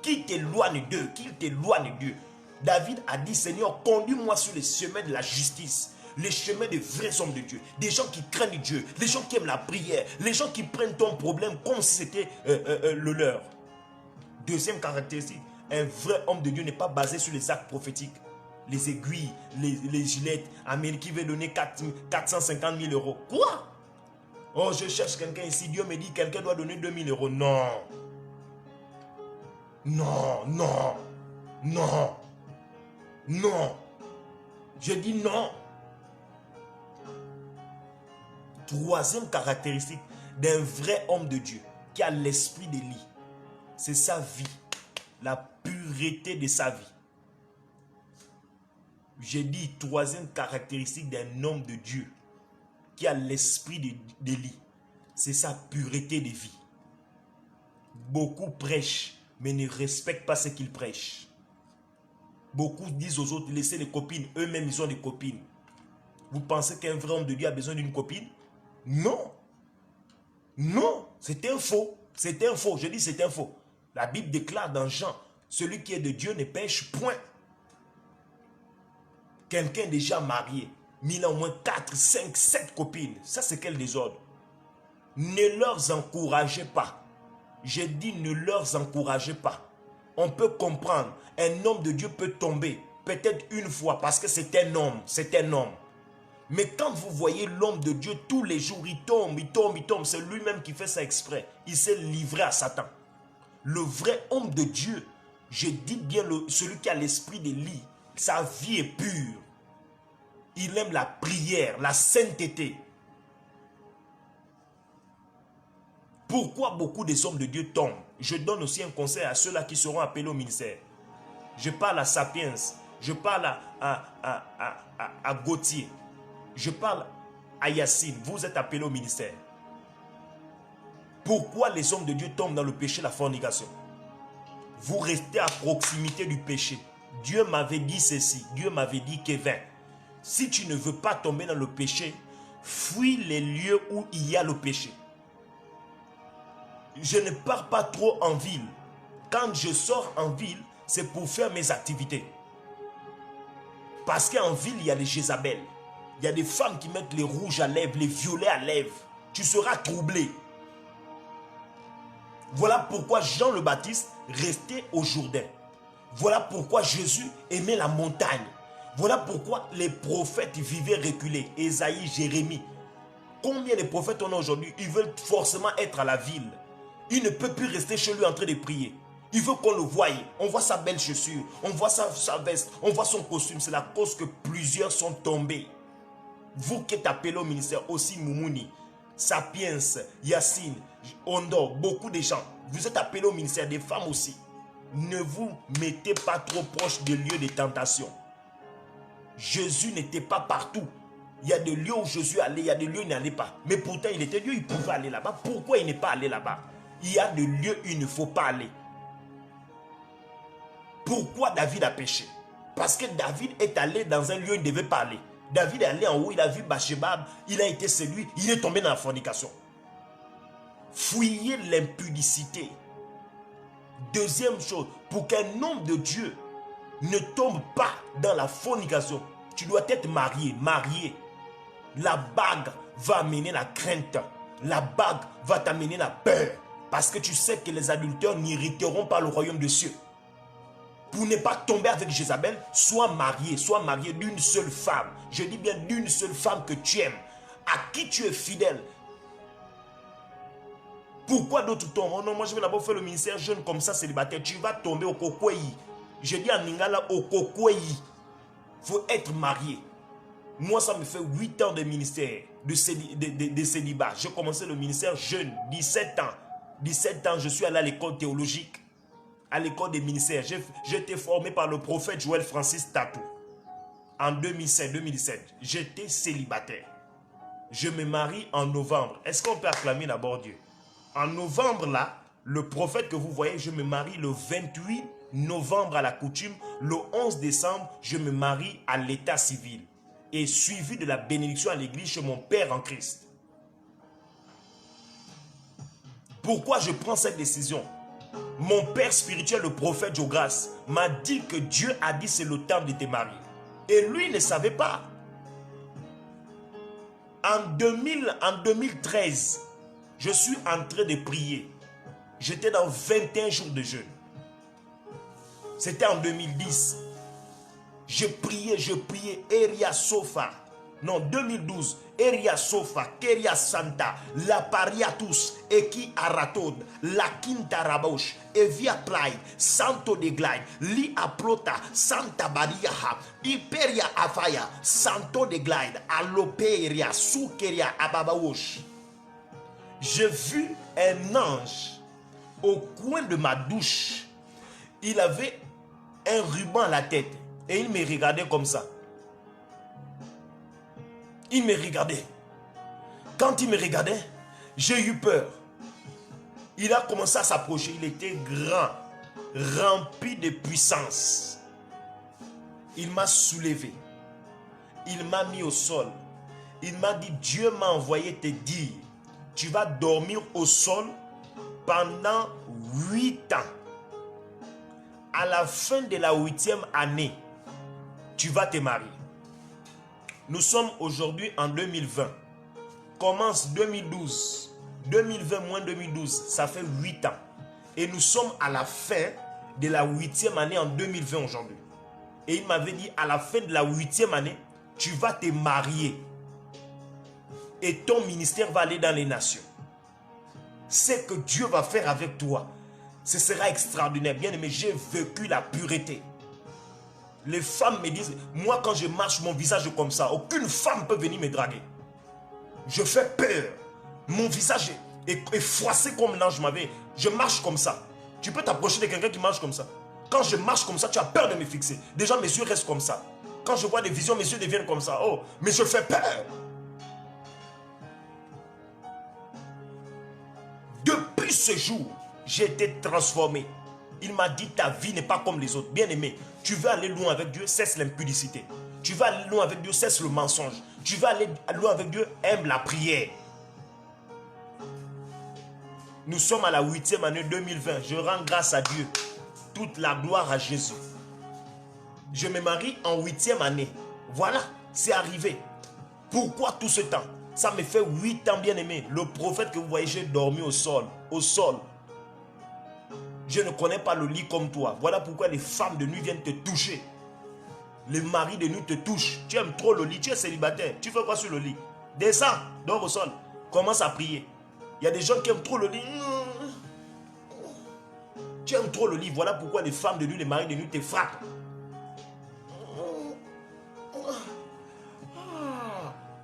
Speaker 2: Qu'il t'éloigne d'eux. Qu'il t'éloigne d'eux. David a dit, Seigneur, conduis-moi sur les chemins de la justice. Les chemins des vrais hommes de Dieu. Des gens qui craignent Dieu. Les gens qui aiment la prière. Les gens qui prennent ton problème comme si c'était le leur. Deuxième caractéristique, un vrai homme de Dieu n'est pas basé sur les actes prophétiques. Les aiguilles, les gilettes. Amen, qui veut donner 450 000 euros. Quoi? Oh, je cherche quelqu'un ici. Dieu me dit que quelqu'un doit donner 2 000 euros. Non. Non, non, non, non. Je dis non. Troisième caractéristique d'un vrai homme de Dieu qui a l'esprit d'Élie, c'est sa vie, la pureté de sa vie. J'ai dit troisième caractéristique d'un homme de Dieu qui a l'esprit d'Élie, c'est sa pureté de vie. Beaucoup prêchent, mais ne respectent pas ce qu'ils prêchent. Beaucoup disent aux autres, laissez les copines, eux-mêmes ils ont des copines. Vous pensez qu'un vrai homme de Dieu a besoin d'une copine? Non. Non, c'est un faux. C'est un faux, je dis c'est un faux. La Bible déclare dans Jean, celui qui est de Dieu ne pêche point. Quelqu'un déjà marié, il a au moins 4, 5, 7 copines. Ça c'est quel désordre? Ne leur encouragez pas. J'ai dit ne leur encouragez pas. On peut comprendre, un homme de Dieu peut tomber, peut-être une fois parce que c'est un homme, c'est un homme. Mais quand vous voyez l'homme de Dieu, tous les jours, il tombe, il tombe, il tombe. C'est lui-même qui fait ça exprès. Il s'est livré à Satan. Le vrai homme de Dieu, je dis bien celui qui a l'esprit d'Élie, sa vie est pure. Il aime la prière, la sainteté. Pourquoi beaucoup des hommes de Dieu tombent? Je donne aussi un conseil à ceux-là qui seront appelés au ministère. Je parle à Sapiens, je parle à Gauthier. Je parle à Yacine, vous êtes appelés au ministère. Pourquoi les hommes de Dieu tombent dans le péché, la fornication? Vous restez à proximité du péché. Dieu m'avait dit ceci, Dieu m'avait dit Kevin, si tu ne veux pas tomber dans le péché, fuis les lieux où il y a le péché. Je ne pars pas trop en ville. Quand je sors en ville, c'est pour faire mes activités. Parce qu'en ville, il y a les Jézabel. Il y a des femmes qui mettent les rouges à lèvres, les violets à lèvres. Tu seras troublé. Voilà pourquoi Jean le Baptiste restait au Jourdain. Voilà pourquoi Jésus aimait la montagne. Voilà pourquoi les prophètes vivaient reculés. Ésaïe, Jérémie. Combien de prophètes on a aujourd'hui? Ils veulent forcément être à la ville. Il ne peut plus rester chez lui en train de prier. Il veut qu'on le voie. On voit sa belle chaussure. On voit sa veste. On voit son costume. C'est la cause que plusieurs sont tombés. Vous qui êtes appelés au ministère, aussi Moumouni, Sapiens, Yacine, Ondo, beaucoup de gens. Vous êtes appelés au ministère, des femmes aussi. Ne vous mettez pas trop proche des lieux de tentation. Jésus n'était pas partout. Il y a des lieux où Jésus allait, il y a des lieux où il n'allait pas. Mais pourtant, il était Dieu, il pouvait aller là-bas. Pourquoi il n'est pas allé là-bas? Il y a des lieux où il ne faut pas aller. Pourquoi David a péché? Parce que David est allé dans un lieu où il ne devait pas aller. David est allé en haut, il a vu Bathsheba, il a été séduit, il est tombé dans la fornication. Fuyez l'impudicité. Deuxième chose, pour qu'un homme de Dieu ne tombe pas dans la fornication, tu dois être marié, marié. La bague va amener la crainte. La bague va t'amener la peur. Parce que tu sais que les adultères n'hériteront pas le royaume de cieux. Pour ne pas tomber avec Jézabel, sois marié d'une seule femme. Je dis bien d'une seule femme que tu aimes, à qui tu es fidèle. Pourquoi d'autres tombent? Oh non, moi je vais d'abord faire le ministère jeune comme ça, célibataire. Tu vas tomber au Kokwei. Je dis en Lingala au Kokwei. Il faut être marié. Moi, ça me fait 8 ans de ministère, de célibat. J'ai commencé le ministère jeune, 17 ans. 17 ans, je suis allé à l'école théologique, à l'école des ministères. J'ai été formé par le prophète Joël Francis Tatou. En 2007. J'étais célibataire. Je me marie en novembre. Est-ce qu'on peut acclamer d'abord Dieu? En novembre, là, le prophète que vous voyez, je me marie le 28 novembre à la coutume. Le 11 décembre, je me marie à l'état civil. Et suivi de la bénédiction à l'église chez mon Père en Christ. Pourquoi je prends cette décision? Mon père spirituel, le prophète Jogras, m'a dit que Dieu a dit c'est le temps de te marier. Et lui ne savait pas. En 2013, je suis en train de prier. J'étais dans 21 jours de jeûne. C'était en 2010. Je priais, Eria Sofa. Non, 2012. Eria Sofa, Keria Santa, La Pariatus, Eki Aratod, La Quinta Rabosh, Evia Play, Santo de Glide, Li Aplota, Santa Bariaha, Iperia Afaya, Santo de Glide, Aloperia, Sukeria Ababaosh. J'ai vu un ange au coin de ma douche. Il avait un ruban à la tête et il me regardait comme ça. Il me regardait. Quand il me regardait, j'ai eu peur. Il a commencé à s'approcher. Il était grand, rempli de puissance. Il m'a soulevé. Il m'a mis au sol. Il m'a dit, Dieu m'a envoyé te dire, tu vas dormir au sol pendant 8 ans. À la fin de la 8e année, tu vas te marier. Nous sommes aujourd'hui en 2020. Commence 2012. 2020 moins 2012, ça fait 8 ans. Et nous sommes à la fin de la 8e année en 2020 aujourd'hui. Et il m'avait dit, à la fin de la 8e année, tu vas te marier. Et ton ministère va aller dans les nations. Ce que Dieu va faire avec toi, ce sera extraordinaire. Bien aimé, j'ai vécu la pureté. Les femmes me disent, moi quand je marche, mon visage est comme ça. Aucune femme ne peut venir me draguer. Je fais peur. Mon visage est froissé comme l'ange m'avait. Je marche comme ça. Tu peux t'approcher de quelqu'un qui marche comme ça. Quand je marche comme ça, tu as peur de me fixer. Déjà, mes yeux restent comme ça. Quand je vois des visions, mes yeux deviennent comme ça. Oh, mais je fais peur. Depuis ce jour, j'ai été transformé. Il m'a dit, ta vie n'est pas comme les autres. Bien aimé, tu veux aller loin avec Dieu, cesse l'impudicité. Tu vas aller loin avec Dieu, cesse le mensonge. Tu vas aller loin avec Dieu, aime la prière. Nous sommes à la 8e année 2020. Je rends grâce à Dieu. Toute la gloire à Jésus. Je me marie en 8e année. Voilà, c'est arrivé. Pourquoi tout ce temps? Ça me fait 8 ans, bien aimé. Le prophète que vous voyez, j'ai dormi au sol. Au sol. Je ne connais pas le lit comme toi. Voilà pourquoi les femmes de nuit viennent te toucher. Les maris de nuit te touchent. Tu aimes trop le lit. Tu es célibataire. Tu fais quoi sur le lit? Descends, dors au sol. Commence à prier. Il y a des gens qui aiment trop le lit. Tu aimes trop le lit. Voilà pourquoi les femmes de nuit, les maris de nuit te frappent.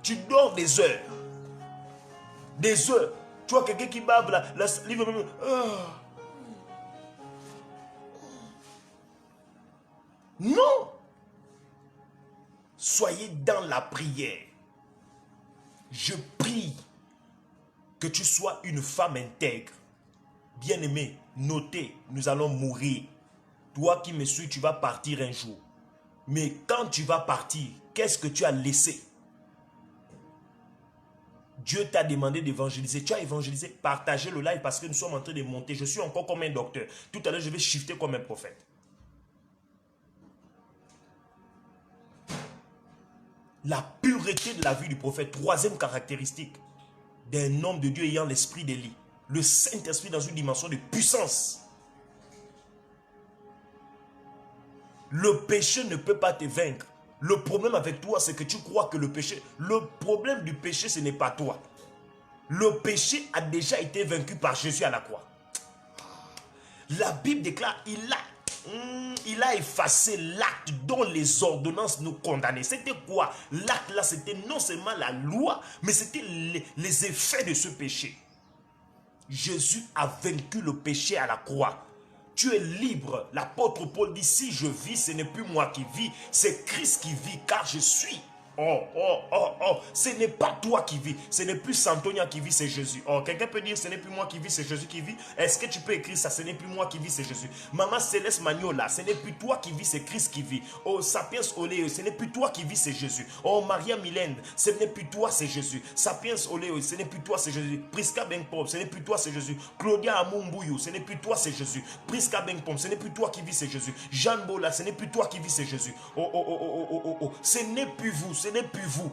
Speaker 2: Tu dors des heures. Des heures. Tu vois quelqu'un qui bave là. Non. Soyez dans la prière. Je prie que tu sois une femme intègre. Bien-aimé, notez, nous allons mourir. Toi qui me suis, tu vas partir un jour. Mais quand tu vas partir, qu'est-ce que tu as laissé? Dieu t'a demandé d'évangéliser. Tu as évangélisé, partagez le live parce que nous sommes en train de monter. Je suis encore comme un docteur. Tout à l'heure, je vais shifter comme un prophète. La pureté pureté de la vie du prophète. Troisième caractéristique d'un homme de Dieu ayant l'esprit d'Élie. Le Saint-Esprit dans une dimension de puissance. Le péché ne peut pas te vaincre. Le problème avec toi, c'est que tu crois que le péché... Le problème du péché, ce n'est pas toi. Le péché a déjà été vaincu par Jésus à la croix. La Bible déclare, il a effacé l'acte dont les ordonnances nous condamnaient. C'était quoi? L'acte là, c'était non seulement la loi, mais c'était les effets de ce péché. Jésus a vaincu le péché à la croix. Tu es libre. L'apôtre Paul dit, si je vis, ce n'est plus moi qui vis, c'est Christ qui vit, car je suis. Ce n'est pas toi qui vis, ce n'est plus Santonia qui vit, c'est Jésus. Oh, quelqu'un peut dire, ce n'est plus moi qui vis, c'est Jésus qui vit. Est-ce que tu peux écrire ça? Ce n'est plus moi qui vis, c'est Jésus. Maman Céleste Magnola, ce n'est plus toi qui vis, c'est Christ qui vit. Oh, Sapiens Oléo, ce n'est plus toi qui vis, c'est Jésus. Oh, Maria Mylène, ce n'est plus toi, c'est Jésus. Sapiens Oléo, ce n'est plus toi, c'est Jésus. Prisca Benpom, ce n'est plus toi, c'est Jésus. Claudia Amoumbouyou, ce n'est plus toi, c'est Jésus. Prisca Benpom, ce n'est plus toi qui vis, c'est Jésus. Jeanne Bola, ce n'est plus toi qui vis, c'est Jésus. Ce n'est plus vous, ce n'est plus vous.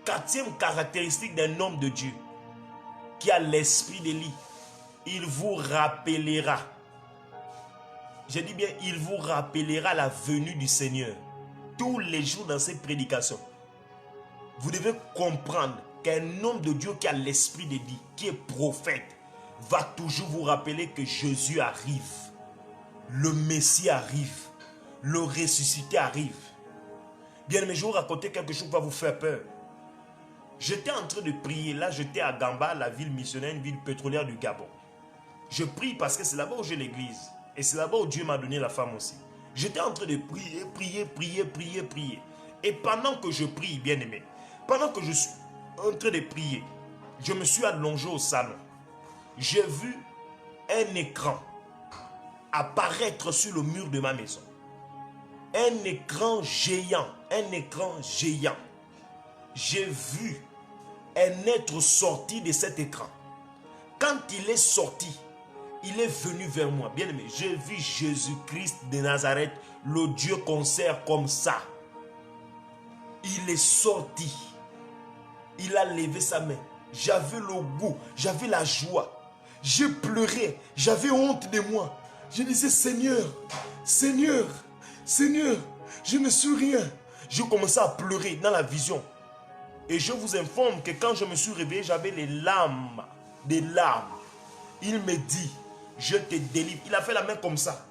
Speaker 2: Quatrième caractéristique d'un homme de Dieu qui a l'esprit d'Élie, il vous rappellera. Je dis bien, il vous rappellera la venue du Seigneur tous les jours dans ses prédications. Vous devez comprendre qu'un homme de Dieu qui a l'esprit d'Élie, qui est prophète, va toujours vous rappeler que Jésus arrive. Le Messie arrive. Le ressuscité arrive. Bien, mais je vais vous raconter quelque chose qui va vous faire peur. J'étais en train de prier. Là, j'étais à Gamba, la ville missionnaire, une ville pétrolière du Gabon. Je prie parce que c'est là-bas où j'ai l'église. Et c'est là-bas où Dieu m'a donné la femme aussi. J'étais en train de prier. Et pendant que je prie, bien aimé, pendant que je suis en train de prier, je me suis allongé au salon. J'ai vu un écran apparaître sur le mur de ma maison. Un écran géant, J'ai vu un être sorti de cet écran. Quand il est sorti, il est venu vers moi. Bien aimé, j'ai vu Jésus-Christ de Nazareth, le Dieu qu'on sert comme ça. Il est sorti. Il a levé sa main. J'avais le goût, j'avais la joie. J'ai pleuré, j'avais honte de moi. Je disais, Seigneur, je ne suis rien. Je commençais à pleurer dans la vision. Et je vous informe que quand je me suis réveillé, j'avais des larmes. Il me dit, je te délivre. Il a fait la main comme ça.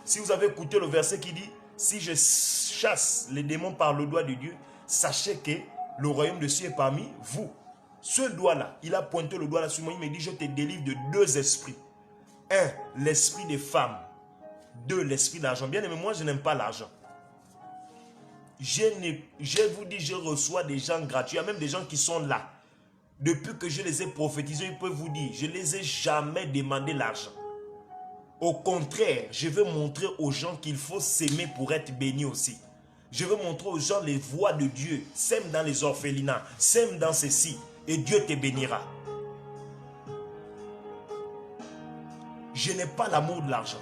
Speaker 2: Si vous avez écouté le verset qui dit, si je chasse les démons par le doigt de Dieu, sachez que le royaume de Dieu est parmi vous. Ce doigt-là, il a pointé le doigt là sur moi, il me dit, je te délivre de deux esprits. Un, l'esprit des femmes. Deux, l'esprit d'argent. Bien aimé, moi je n'aime pas l'argent. Je vous dis, je reçois des gens gratuits. Il y a même des gens qui sont là. Depuis que je les ai prophétisés, ils peuvent vous dire, je ne les ai jamais demandé l'argent. Au contraire, je veux montrer aux gens qu'il faut s'aimer pour être béni aussi. Je veux montrer aux gens les voies de Dieu. Sème dans les orphelinats, sème dans ceci, et Dieu te bénira. Je n'ai pas l'amour de l'argent.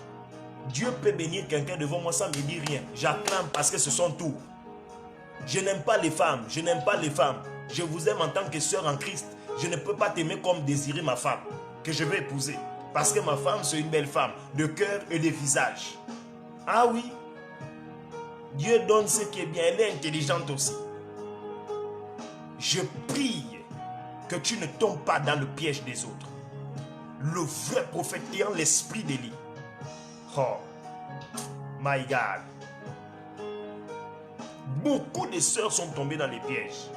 Speaker 2: Dieu peut bénir quelqu'un devant moi sans me dire rien. J'acclame parce que ce sont tout. Je n'aime pas les femmes. Je vous aime en tant que sœur en Christ. Je ne peux pas t'aimer comme désirer ma femme que je vais épouser. Parce que ma femme, c'est une belle femme, de cœur et de visage. Ah oui, Dieu donne ce qui est bien. Elle est intelligente aussi. Je prie que tu ne tombes pas dans le piège des autres. Le vrai prophète ayant l'esprit d'Élie. Oh, my God. Beaucoup de sœurs sont tombées dans les pièges.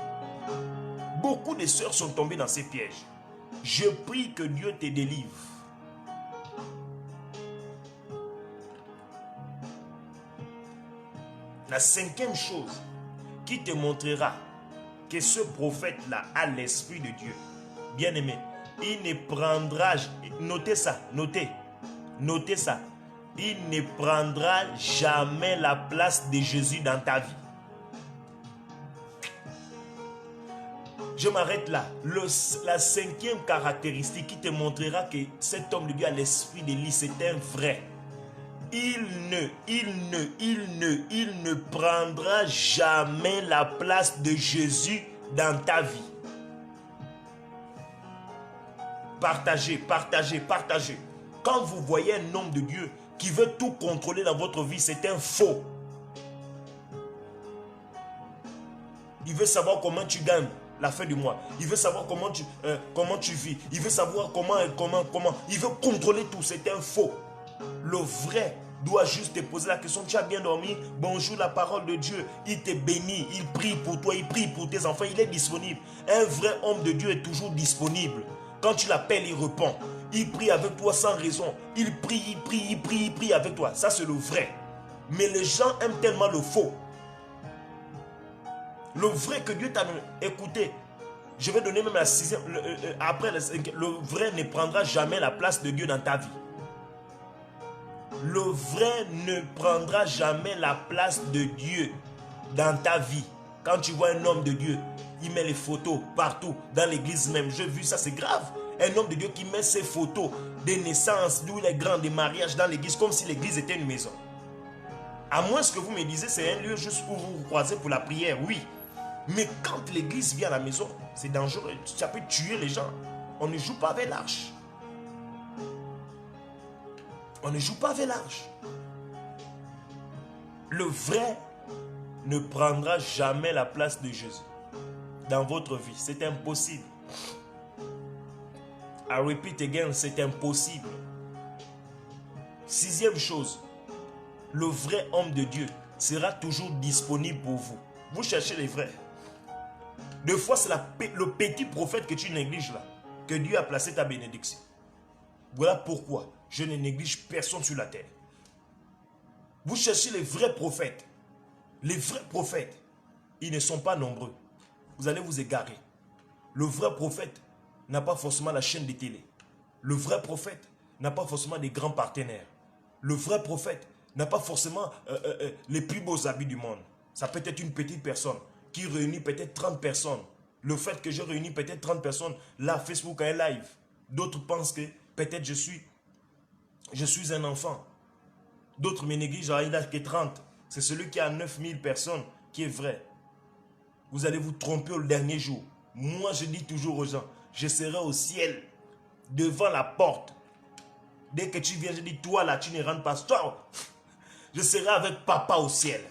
Speaker 2: Beaucoup de sœurs sont tombées dans ces pièges. Je prie que Dieu te délivre. La cinquième chose qui te montrera que ce prophète-là a l'esprit de Dieu. Bien aimé, il ne prendra, notez ça, notez ça. Il ne prendra jamais la place de Jésus dans ta vie. Je m'arrête là. La cinquième caractéristique qui te montrera que cet homme de Dieu a l'esprit d'Élie, c'est un vrai. il ne prendra jamais la place de Jésus dans ta vie. Partagez, partagez, partagez. Quand vous voyez un homme de Dieu qui veut tout contrôler dans votre vie, c'est un faux. Il veut savoir comment tu gagnes la fin du mois. Il veut savoir comment tu vis. Il veut savoir comment. Il veut contrôler tout. C'est un faux. Le vrai doit juste te poser la question. Tu as bien dormi? Bonjour, la parole de Dieu. Il te bénit. Il prie pour toi. Il prie pour tes enfants. Il est disponible. Un vrai homme de Dieu est toujours disponible. Quand tu l'appelles, il répond. Il prie avec toi sans raison. Il prie avec toi. Ça, c'est le vrai. Mais les gens aiment tellement le faux. Le vrai que Dieu t'a donné. Écoutez, je vais donner même la sixième. Après, le vrai ne prendra jamais la place de Dieu dans ta vie. Le vrai ne prendra jamais la place de Dieu dans ta vie. Quand tu vois un homme de Dieu, il met les photos partout, dans l'église même. J'ai vu ça, c'est grave. Un homme de Dieu qui met ses photos des naissances, d'où il est grand, des mariages dans l'église, comme si l'église était une maison. À moins que vous me disiez, c'est un lieu juste où vous vous croisez pour la prière, oui. Mais quand l'église vient à la maison, c'est dangereux. Ça peut tuer les gens. On ne joue pas avec l'arche. On ne joue pas avec l'arche. Le vrai ne prendra jamais la place de Jésus dans votre vie. C'est impossible. I repeat again, c'est impossible. Sixième chose, le vrai homme de Dieu sera toujours disponible pour vous. Vous cherchez les vrais. Des fois, c'est le petit prophète que tu négliges là, que Dieu a placé ta bénédiction. Voilà pourquoi je ne néglige personne sur la terre. Vous cherchez les vrais prophètes. Les vrais prophètes, ils ne sont pas nombreux. Vous allez vous égarer. Le vrai prophète n'a pas forcément la chaîne de télé. Le vrai prophète n'a pas forcément des grands partenaires. Le vrai prophète n'a pas forcément les plus beaux habits du monde. Ça peut être une petite personne qui réunit peut-être 30 personnes. Le fait que je réunis peut-être 30 personnes, là, Facebook a un live. D'autres pensent que peut-être je suis un enfant. D'autres me négligent, il n'a que 30. C'est celui qui a 9000 personnes qui est vrai. Vous allez vous tromper au dernier jour. Moi, je dis toujours aux gens, je serai au ciel, devant la porte. Dès que tu viens, je dis, toi là, tu ne rentres pas. Toi, je serai avec papa au ciel.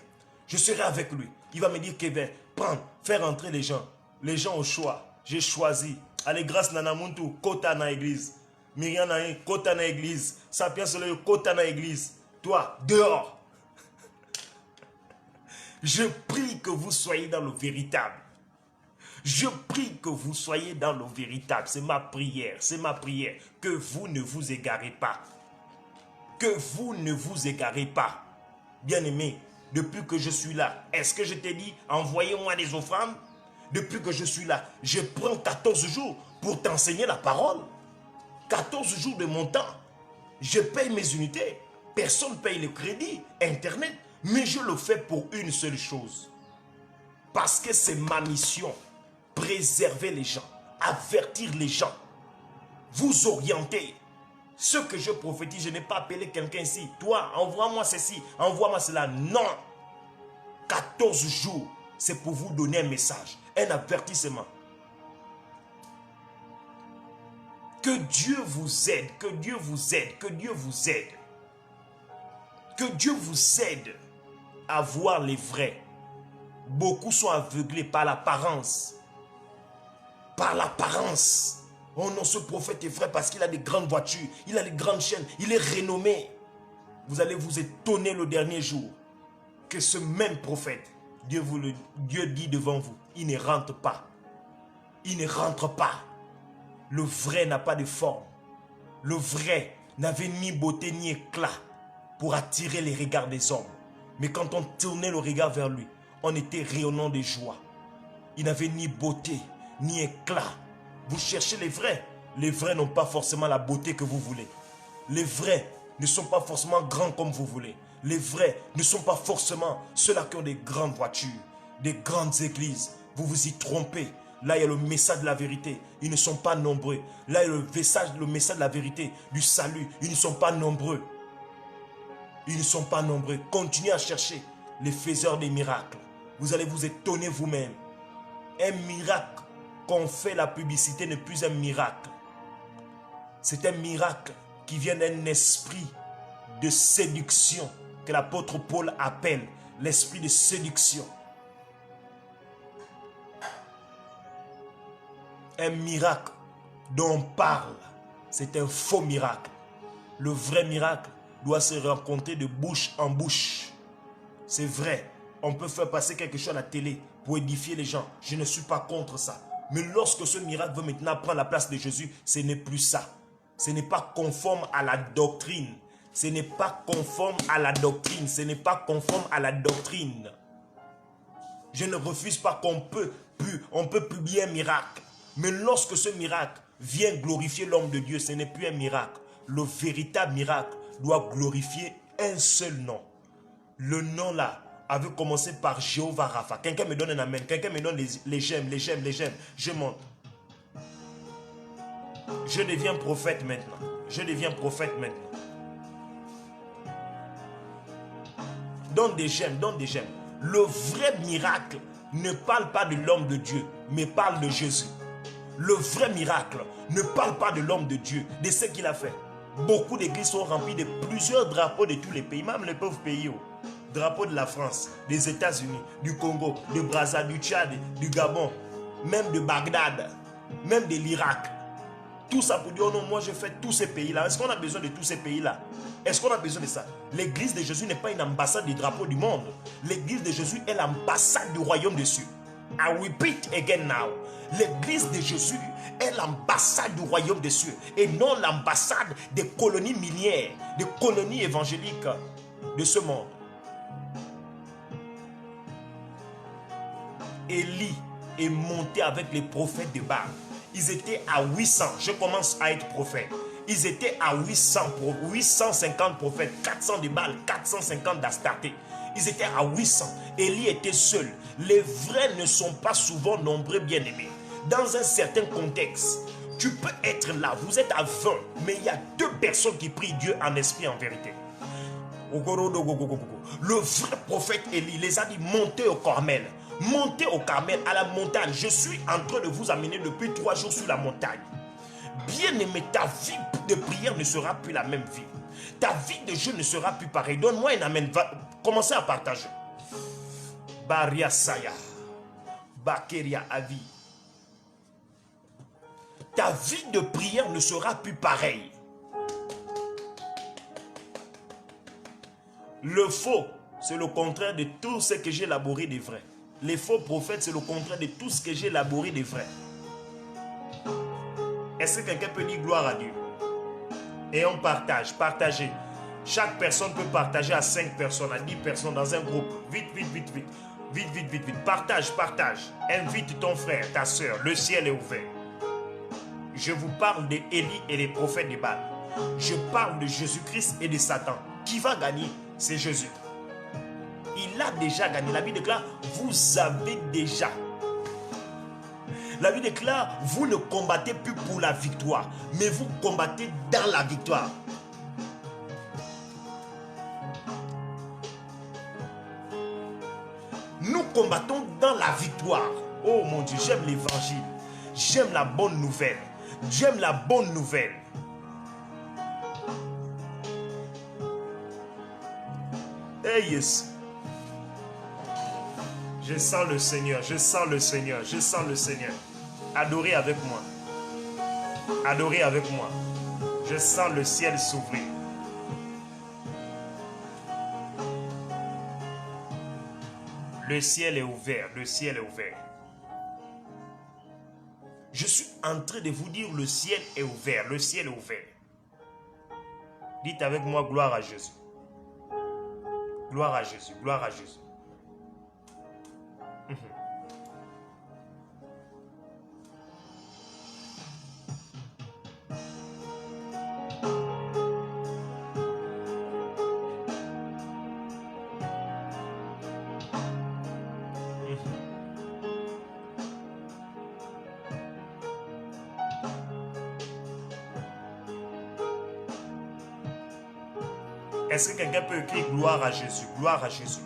Speaker 2: Je serai avec lui. Il va me dire, Kevin, prends, faire entrer les gens. Les gens au choix. J'ai choisi. Allez, grâce Nana Muntu, Kota na église. Myriam na Kota na église. Sapien Soleil, Kota na église. Toi, dehors. Je prie que vous soyez dans le véritable. Je prie que vous soyez dans le véritable. C'est ma prière. C'est ma prière. Que vous ne vous égarez pas. Que vous ne vous égarez pas. Bien-aimé, depuis que je suis là, est-ce que je t'ai dit, envoyez-moi des offrandes? Depuis que je suis là, je prends 14 jours pour t'enseigner la parole. 14 jours de mon temps. Je paye mes unités. Personne ne paye le crédit, Internet. Mais je le fais pour une seule chose. Parce que c'est ma mission. Préserver les gens. Avertir les gens. Vous orienter. Ce que je prophétise, je n'ai pas appelé quelqu'un ici. Toi, envoie-moi ceci, envoie-moi cela. Non. 14 jours, c'est pour vous donner un message, un avertissement. Que Dieu vous aide, que Dieu vous aide, que Dieu vous aide. Que Dieu vous aide à voir les vrais. Beaucoup sont aveuglés par l'apparence. Par l'apparence. Oh non, ce prophète est vrai parce qu'il a des grandes voitures, il a des grandes chaînes, il est renommé. Vous allez vous étonner le dernier jour que ce même prophète, Dieu dit devant vous, il ne rentre pas. Il ne rentre pas. Le vrai n'a pas de forme. Le vrai n'avait ni beauté ni éclat pour attirer les regards des hommes. Mais quand on tournait le regard vers lui, on était rayonnant de joie. Il n'avait ni beauté ni éclat. Vous cherchez les vrais. Les vrais n'ont pas forcément la beauté que vous voulez. Les vrais ne sont pas forcément grands comme vous voulez. Les vrais ne sont pas forcément ceux-là qui ont des grandes voitures, des grandes églises. Vous vous y trompez. Là, il y a le message de la vérité. Ils ne sont pas nombreux. Là, il y a le message de la vérité, du salut. Ils ne sont pas nombreux. Ils ne sont pas nombreux. Continuez à chercher les faiseurs des miracles. Vous allez vous étonner vous-même. Un miracle qu'on fait la publicité n'est plus un miracle. C'est un miracle qui vient d'un esprit de séduction que l'apôtre Paul appelle l'esprit de séduction. Un miracle dont on parle, c'est un faux miracle. Le vrai miracle doit se rencontrer de bouche en bouche. C'est vrai, on peut faire passer quelque chose à la télé pour édifier les gens. Je ne suis pas contre ça. Mais lorsque ce miracle veut maintenant prendre la place de Jésus, ce n'est plus ça. Ce n'est pas conforme à la doctrine. Ce n'est pas conforme à la doctrine. Ce n'est pas conforme à la doctrine. Je ne refuse pas qu'on peut publier un miracle. Mais lorsque ce miracle vient glorifier l'homme de Dieu, ce n'est plus un miracle. Le véritable miracle doit glorifier un seul nom. Le nom là avait commencé par Jéhovah Rapha. Quelqu'un me donne un amen. Quelqu'un me donne les j'aime, les j'aime, les j'aime. Je monte. Je deviens prophète maintenant. Je deviens prophète maintenant. Donne des j'aime, donne des j'aime. Le vrai miracle ne parle pas de l'homme de Dieu, mais parle de Jésus. Le vrai miracle ne parle pas de l'homme de Dieu, de ce qu'il a fait. Beaucoup d'églises sont remplies de plusieurs drapeaux de tous les pays, même les pauvres pays. Drapeaux de la France, des États-Unis, du Congo, de Brazza, du Tchad, du Gabon, même de Bagdad, même de l'Irak. Tout ça pour dire, oh non, moi je fais tous ces pays-là. Est-ce qu'on a besoin de tous ces pays-là? Est-ce qu'on a besoin de ça? L'église de Jésus n'est pas une ambassade du drapeau du monde. L'église de Jésus est l'ambassade du royaume des cieux. I repeat again now. L'église de Jésus est l'ambassade du royaume des cieux et non l'ambassade des colonies minières, des colonies évangéliques de ce monde. Élie est monté avec les prophètes de Baal. Ils étaient à 800. Je commence à être prophète. Ils étaient à 850 prophètes, 400 de Baal, 450 d'Astarté. Ils étaient à 800. Élie était seul. Les vrais ne sont pas souvent nombreux, bien-aimés. Dans un certain contexte, tu peux être là, vous êtes à 20, mais il y a 2 personnes qui prient Dieu en esprit, en vérité. Le vrai prophète Élie les a dit, montez au Carmel. Montez au Carmel, à la montagne. Je suis en train de vous amener depuis 3 jours sur la montagne. Bien-aimé, ta vie de prière ne sera plus la même vie. Ta vie de jeu ne sera plus pareille. Donne-moi un amen. Commencez à partager. Baria Saya. Bakeria Avi. Ta vie de prière ne sera plus pareille. Le faux, c'est le contraire de tout ce que j'ai élaboré de vrai. Les faux prophètes, c'est le contraire de tout ce que j'ai élaboré de vrai. Est-ce que quelqu'un peut dire gloire à Dieu? Et on partage, partagez. Chaque personne peut partager à 5 personnes, à 10 personnes dans un groupe. Vite, vite, vite, vite. Vite, vite, vite, vite. Partage, partage. Invite ton frère, ta soeur. Le ciel est ouvert. Je vous parle d'Élie et des prophètes de Baal. Je parle de Jésus-Christ et de Satan. Qui va gagner? C'est Jésus. Il a déjà gagné. La Bible déclare, vous avez déjà. La Bible déclare, vous ne combattez plus pour la victoire, mais vous combattez dans la victoire. Nous combattons dans la victoire. Oh mon Dieu, j'aime l'évangile. J'aime la bonne nouvelle. J'aime la bonne nouvelle. Hey yes. Je sens le Seigneur, je sens le Seigneur, je sens le Seigneur. Adorez avec moi. Adorez avec moi. Je sens le ciel s'ouvrir. Le ciel est ouvert, le ciel est ouvert. Je suis en train de vous dire, le ciel est ouvert, le ciel est ouvert. Dites avec moi, gloire à Jésus. Gloire à Jésus, gloire à Jésus.
Speaker 1: Est-ce que quelqu'un peut écrire gloire à Jésus? Gloire à Jésus.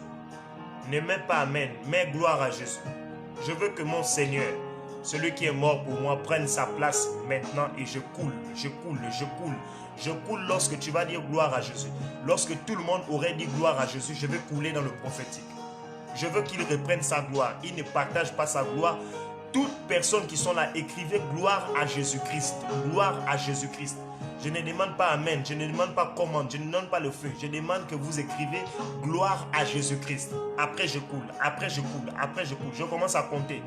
Speaker 1: Ne mets pas amen, mais gloire à Jésus. Je veux que mon Seigneur, celui qui est mort pour moi, prenne sa place maintenant et je coule, je coule, je coule. Je coule lorsque tu vas dire gloire à Jésus. Lorsque tout le monde aurait dit gloire à Jésus, je vais couler dans le prophétique. Je veux qu'il reprenne sa gloire. Il ne partage pas sa gloire. Toutes personnes qui sont là, écrivez gloire à Jésus-Christ. Gloire à Jésus-Christ. Je ne demande pas amen, je ne demande pas commande, je ne demande pas le feu. Je demande que vous écrivez gloire à Jésus-Christ. Après je coule, après je coule, après je coule. Je commence à compter.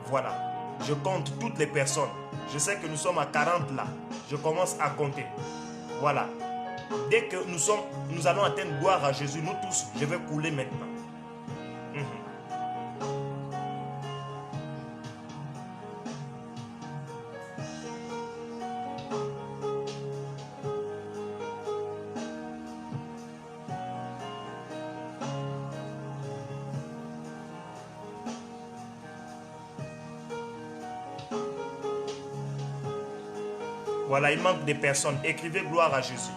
Speaker 1: Voilà. Je compte toutes les personnes. Je sais que nous sommes à 40 là. Je commence à compter. Voilà. Dès que nous allons atteindre gloire à Jésus, nous tous, je vais couler maintenant. Voilà, il manque des personnes. Écrivez gloire à Jésus.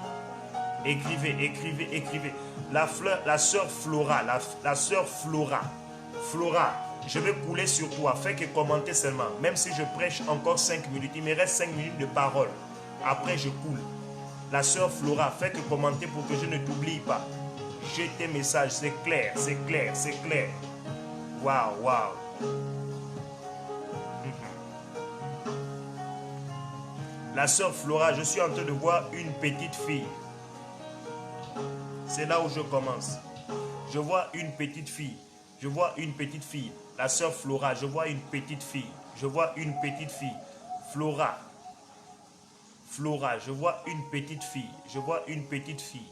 Speaker 1: Écrivez, écrivez, écrivez. La sœur Flora, la sœur Flora. Flora, je vais couler sur toi. Fais que commenter seulement. Même si je prêche encore 5 minutes, il me reste 5 minutes de parole. Après, je coule. La sœur Flora, fais que commenter pour que je ne t'oublie pas. J'ai tes messages, c'est clair, c'est clair, c'est clair. Waouh, waouh. La sœur Flora, je suis en train de voir une petite fille. C'est là où je commence. Je vois une petite fille. Je vois une petite fille. La sœur Flora, je vois une petite fille. Je vois une petite fille. Flora. Flora, je vois une petite fille. Je vois une petite fille.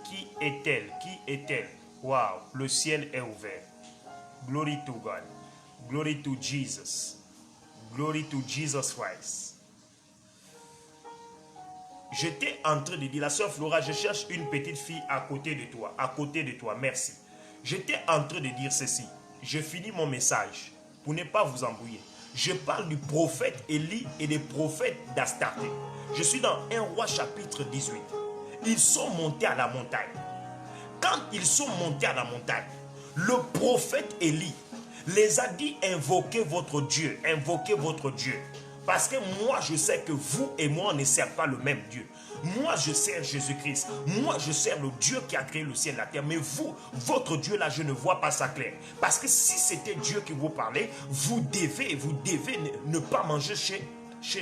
Speaker 1: Qui est-elle? Qui est-elle? Waouh, le ciel est ouvert. Glory to God. Glory to Jesus. Glory to Jesus Christ. J'étais en train de dire, la sœur Flora, je cherche une petite fille à côté de toi. À côté de toi, merci. J'étais en train de dire ceci. Je finis mon message pour ne pas vous embrouiller. Je parle du prophète Élie et des prophètes d'Astarté. Je suis dans 1 Roi chapitre 18. Ils sont montés à la montagne. Quand ils sont montés à la montagne, le prophète Élie les a dit invoquez votre Dieu, invoquez votre Dieu. Parce que moi, je sais que vous et moi, on ne sert pas le même Dieu. Moi, je sers Jésus-Christ. Moi, je sers le Dieu qui a créé le ciel et la terre. Mais vous, votre Dieu là, je ne vois pas ça clair. Parce que si c'était Dieu qui vous parlait, vous devez ne pas manger chez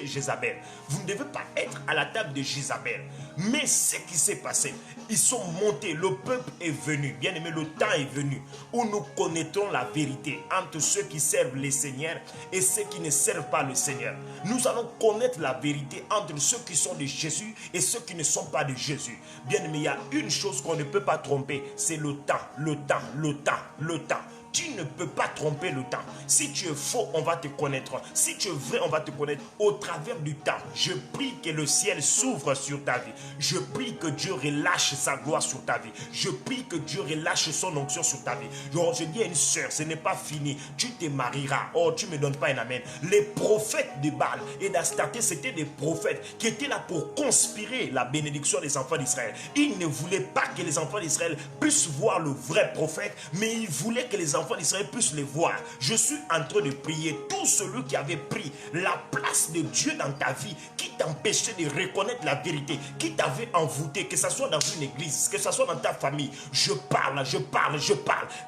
Speaker 1: Jézabel. Vous ne devez pas être à la table de Jézabel. Mais ce qui s'est passé, ils sont montés, le peuple est venu. Bien aimé, le temps est venu où nous connaîtrons la vérité entre ceux qui servent les seigneurs et ceux qui ne servent pas le Seigneur. Nous allons connaître la vérité entre ceux qui sont de Jésus et ceux qui ne sont pas de Jésus. Bien aimé, il y a une chose qu'on ne peut pas tromper, c'est le temps, le temps, le temps, le temps. Tu ne peux pas tromper le temps. Si tu es faux, on va te connaître. Si tu es vrai, on va te connaître au travers du temps. Je prie que le ciel s'ouvre sur ta vie. Je prie que Dieu relâche sa gloire sur ta vie. Je prie que Dieu relâche son onction sur ta vie. Je dis à une sœur, ce n'est pas fini. Tu te marieras. Oh, tu ne me donnes pas un amen. Les prophètes de Baal et d'Astarté, c'était des prophètes qui étaient là pour conspirer la bénédiction des enfants d'Israël. Ils ne voulaient pas que les enfants d'Israël puissent voir le vrai prophète, mais ils voulaient que les enfants d'Israël puissent les voir. Je suis en train de prier tout celui qui avait pris la place de Dieu dans ta vie, qui t'empêchait de reconnaître la vérité, qui t'avait envoûté, que ce soit dans une église, que ce soit dans ta famille. Je parle,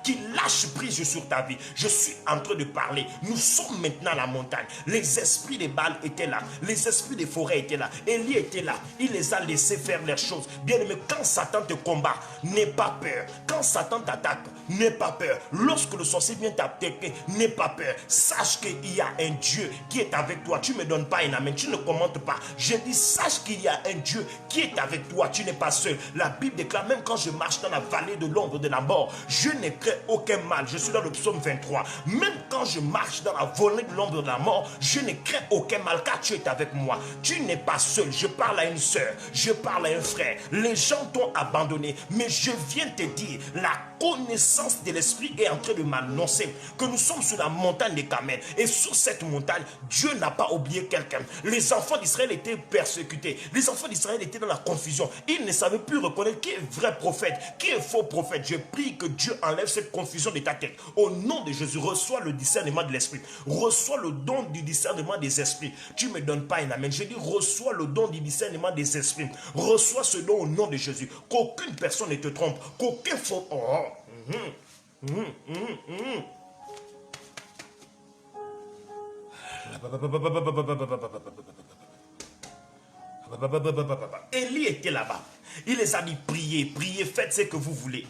Speaker 1: qu'il lâche prise sur ta vie. Je suis en train de parler. Nous sommes maintenant à la montagne. Les esprits des Baal étaient là, les esprits des forêts étaient là, Élie était là. Il les a laissés faire leurs choses. Bien aimé, quand Satan te combat, n'aie pas peur. Quand Satan t'attaque, n'aie pas peur. Lorsque le sorcier vient t'attaquer, n'aie pas peur. Sache qu'il y a un Dieu qui est avec toi. Tu ne me donnes pas un amen, tu ne commentes pas. Je dis, sache qu'il y a un Dieu qui est avec toi. Tu n'es pas seul. La Bible déclare, même quand je marche dans la vallée de l'ombre de la mort, je ne crains aucun mal. Je suis dans le psaume 23. Même quand je marche dans la vallée de l'ombre de la mort, je ne crains aucun mal car tu es avec moi. Tu n'es pas seul. Je parle à une soeur, je parle à un frère. Les gens t'ont abandonné, mais je viens te dire, la connaissance de l'esprit est en train
Speaker 2: train de m'annoncer que nous sommes sur la montagne des Carmel. Et sur cette montagne, Dieu n'a pas oublié quelqu'un. Les enfants d'Israël étaient persécutés. Les enfants d'Israël étaient dans la confusion. Ils ne savaient plus reconnaître qui est vrai prophète, qui est faux prophète. Je prie que Dieu enlève cette confusion de ta tête. Au nom de Jésus, reçois le discernement de l'esprit. Reçois le don du discernement des esprits. Tu ne me donnes pas un amen. Je dis, reçois le don du discernement des esprits. Reçois ce don au nom de Jésus. Qu'aucune personne ne te trompe. Qu'aucun faux... Élie était là-bas. Il les a dit, priez, priez, faites ce que vous voulez.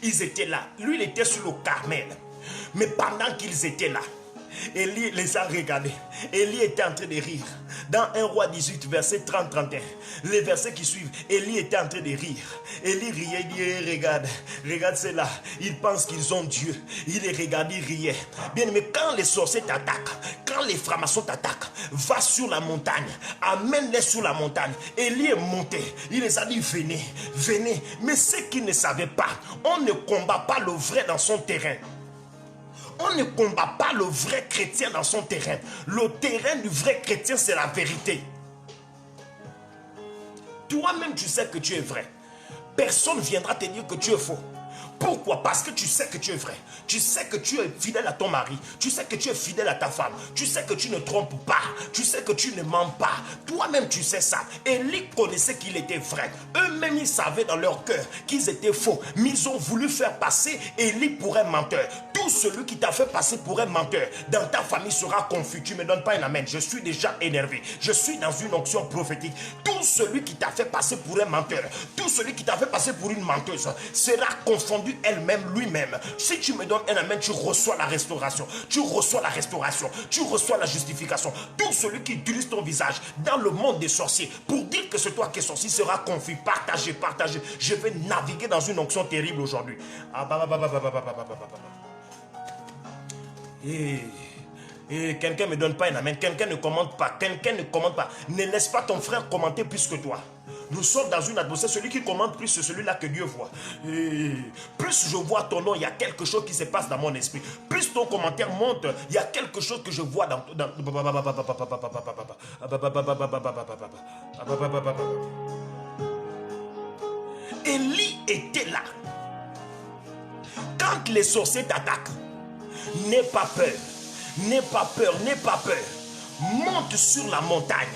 Speaker 2: Ils étaient là. Lui, il était sur le Carmel. Mais pendant qu'ils étaient là, Élie les a regardés. Élie était en train de rire. Dans 1 Roi 18, verset 30-31, les versets qui suivent, Élie était en train de rire. Élie riait, il dit, regarde cela. Ils pensent qu'ils ont Dieu. Il les regardait, il riait. Bien, mais quand les sorciers t'attaquent, quand les francs-maçons t'attaquent, va sur la montagne, amène-les sur la montagne. Élie est monté. Il les a dit, venez, venez. Mais ceux qui ne savaient pas, on ne combat pas le vrai dans son terrain. On ne combat pas le vrai chrétien dans son terrain. Le terrain du vrai chrétien, c'est la vérité. Toi-même, tu sais que tu es vrai. Personne ne viendra te dire que tu es faux. Pourquoi? Parce que tu sais que tu es vrai. Tu sais que tu es fidèle à ton mari. Tu sais que tu es fidèle à ta femme. Tu sais que tu ne trompes pas. Tu sais que tu ne mens pas. Toi-même, tu sais ça. Élie connaissait qu'il était vrai. Eux-mêmes, ils savaient dans leur cœur qu'ils étaient faux. Mais ils ont voulu faire passer Élie pour un menteur. Tout celui qui t'a fait passer pour un menteur, dans ta famille sera confus. Tu ne me donnes pas un amen. Je suis déjà énervé. Je suis dans une onction prophétique. Tout celui qui t'a fait passer pour un menteur, tout celui qui t'a fait passer pour une menteuse, sera confondu elle-même, lui-même. Si tu me donnes un amen, tu reçois la restauration. Tu reçois la restauration. Tu reçois la justification. Tout celui qui utilise ton visage dans le monde des sorciers pour dire que c'est toi qui es sorcier sera confus. Partagez, partagez. Je vais naviguer dans une onction terrible aujourd'hui. Et quelqu'un ne me donne pas un amen. Quelqu'un ne commente pas. Quelqu'un ne commente pas. Ne laisse pas ton frère commenter plus que toi. Nous sommes dans une atmosphère. Celui qui commente plus, c'est celui-là que Dieu voit. Et plus je vois ton nom, il y a quelque chose qui se passe dans mon esprit. Plus ton commentaire monte, il y a quelque chose que je vois dans... Élie était là. Quand les sorciers t'attaquent, n'aie pas peur. N'aie pas peur, n'aie pas peur. Monte sur la montagne.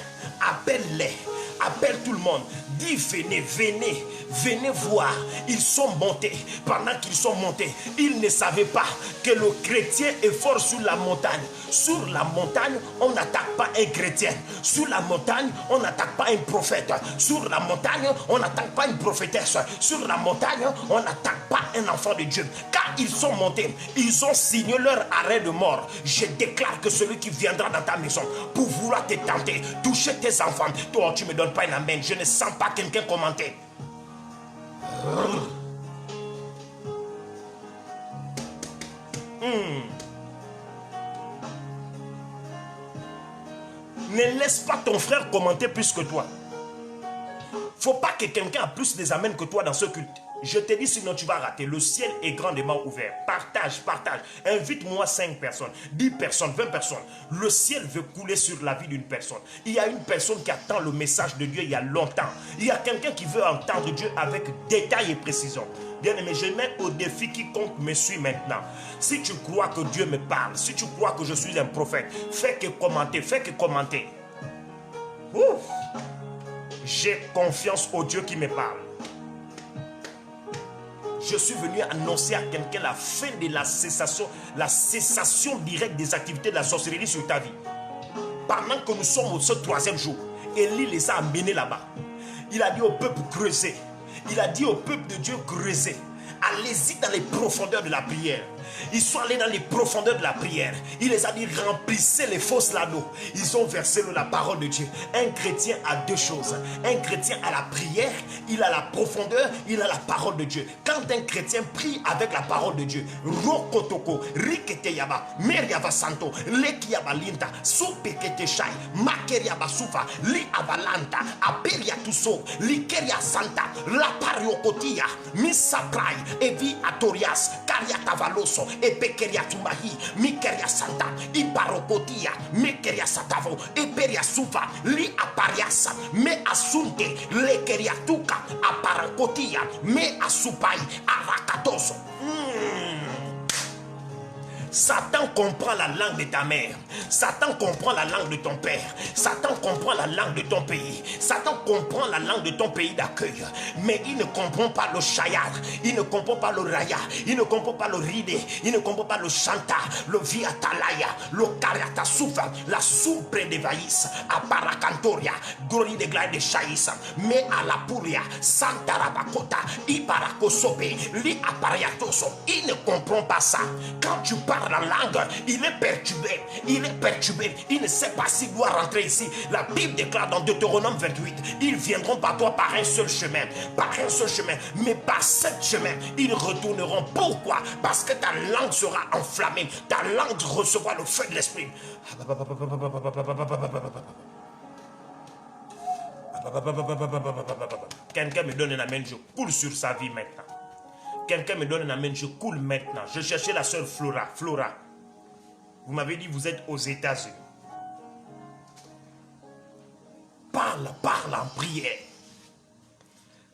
Speaker 2: Appelle-les. Appelle tout le monde. Dis venez, venez, venez voir. Ils sont montés. Pendant qu'ils sont montés, ils ne savaient pas que le chrétien est fort sur la montagne. Sur la montagne, on n'attaque pas un chrétien. Sur la montagne, on n'attaque pas un prophète. Sur la montagne, on n'attaque pas une prophétesse. Sur la montagne, on n'attaque pas un enfant de Dieu. Car ils sont montés, ils ont signé leur arrêt de mort. Je déclare que celui qui viendra dans ta maison pour vouloir te tenter, toucher tes enfants, toi tu me donnes pas un amen. Je ne sens pas quelqu'un commenter. Ne laisse pas ton frère commenter plus que toi. Faut pas que quelqu'un a plus des amens que toi dans ce culte. Je te dis, sinon tu vas rater. Le ciel est grandement ouvert. Partage, partage. Invite-moi 5 personnes, 10 personnes, 20 personnes. Le ciel veut couler sur la vie d'une personne. Il y a une personne qui attend le message de Dieu il y a longtemps. Il y a quelqu'un qui veut entendre Dieu avec détail et précision. Bien aimé, je mets au défi quiconque me suit maintenant. Si tu crois que Dieu me parle, si tu crois que je suis un prophète, fais que commenter, fais que commenter. Ouf. J'ai confiance au Dieu qui me parle. Je suis venu annoncer à quelqu'un la fin de la cessation directe des activités de la sorcellerie sur ta vie. Pendant que nous sommes au 3e jour, Élie les a amenés là-bas. Il a dit au peuple, creusez. Il a dit au peuple de Dieu, creusez. Allez-y dans les profondeurs de la prière. Ils sont allés dans les profondeurs de la prière. Il les a dit, remplissez les fosses là d'eau. Ils ont versé la parole de Dieu. Un chrétien a 2 choses. Un chrétien a la prière, il a la profondeur, il a la parole de Dieu. Quand un chrétien prie avec la parole de Dieu, Rokotoko, Riketeyaba, Meriava Santo, Lekiyaba Linta, Supekete Shai, Makeriaba Sufa, Li Avalanta, Aperia Tuso, Likeria Santa, La Pariokotia, Misaprai, Evi Atorias, Paria Tavaloso, Epekeria Tumahi, Mikeria Santa, Iparokotia, Mekeria Satavo, Eperia Suva, Li Apariasa, Me Asunte, Lekeria Tuka, Aparakotia, Me Asupai, Arakatoso. Satan comprend la langue de ta mère. Satan comprend la langue de ton père. Satan comprend la langue de ton pays. Satan comprend la langue de ton pays d'accueil. Mais il ne comprend pas le chayar. Il ne comprend pas le raya. Il ne comprend pas le ride. Il ne comprend pas le chanta. Le viatalaya. Le kariata soufa. La soupre de vaïs. A paracantoria. Glory de glace de chaïs. Mais à la puria. Santa rabakota. Ibarakosobe. Li apariatoso. Il ne comprend pas ça. Quand tu parles la langue, il est perturbé, il ne sait pas s'il doit rentrer ici. La Bible déclare dans Deutéronome 28, ils viendront par toi par un seul chemin, mais par sept chemins, ils retourneront. Pourquoi? Parce que ta langue sera enflammée, ta langue recevra le feu de l'esprit. Quelqu'un me donne un amen, je coule sur sa vie maintenant. Quelqu'un me donne un amen, je coule maintenant. Je cherchais la sœur Flora. Flora, vous m'avez dit vous êtes aux États-Unis. Parle en prière.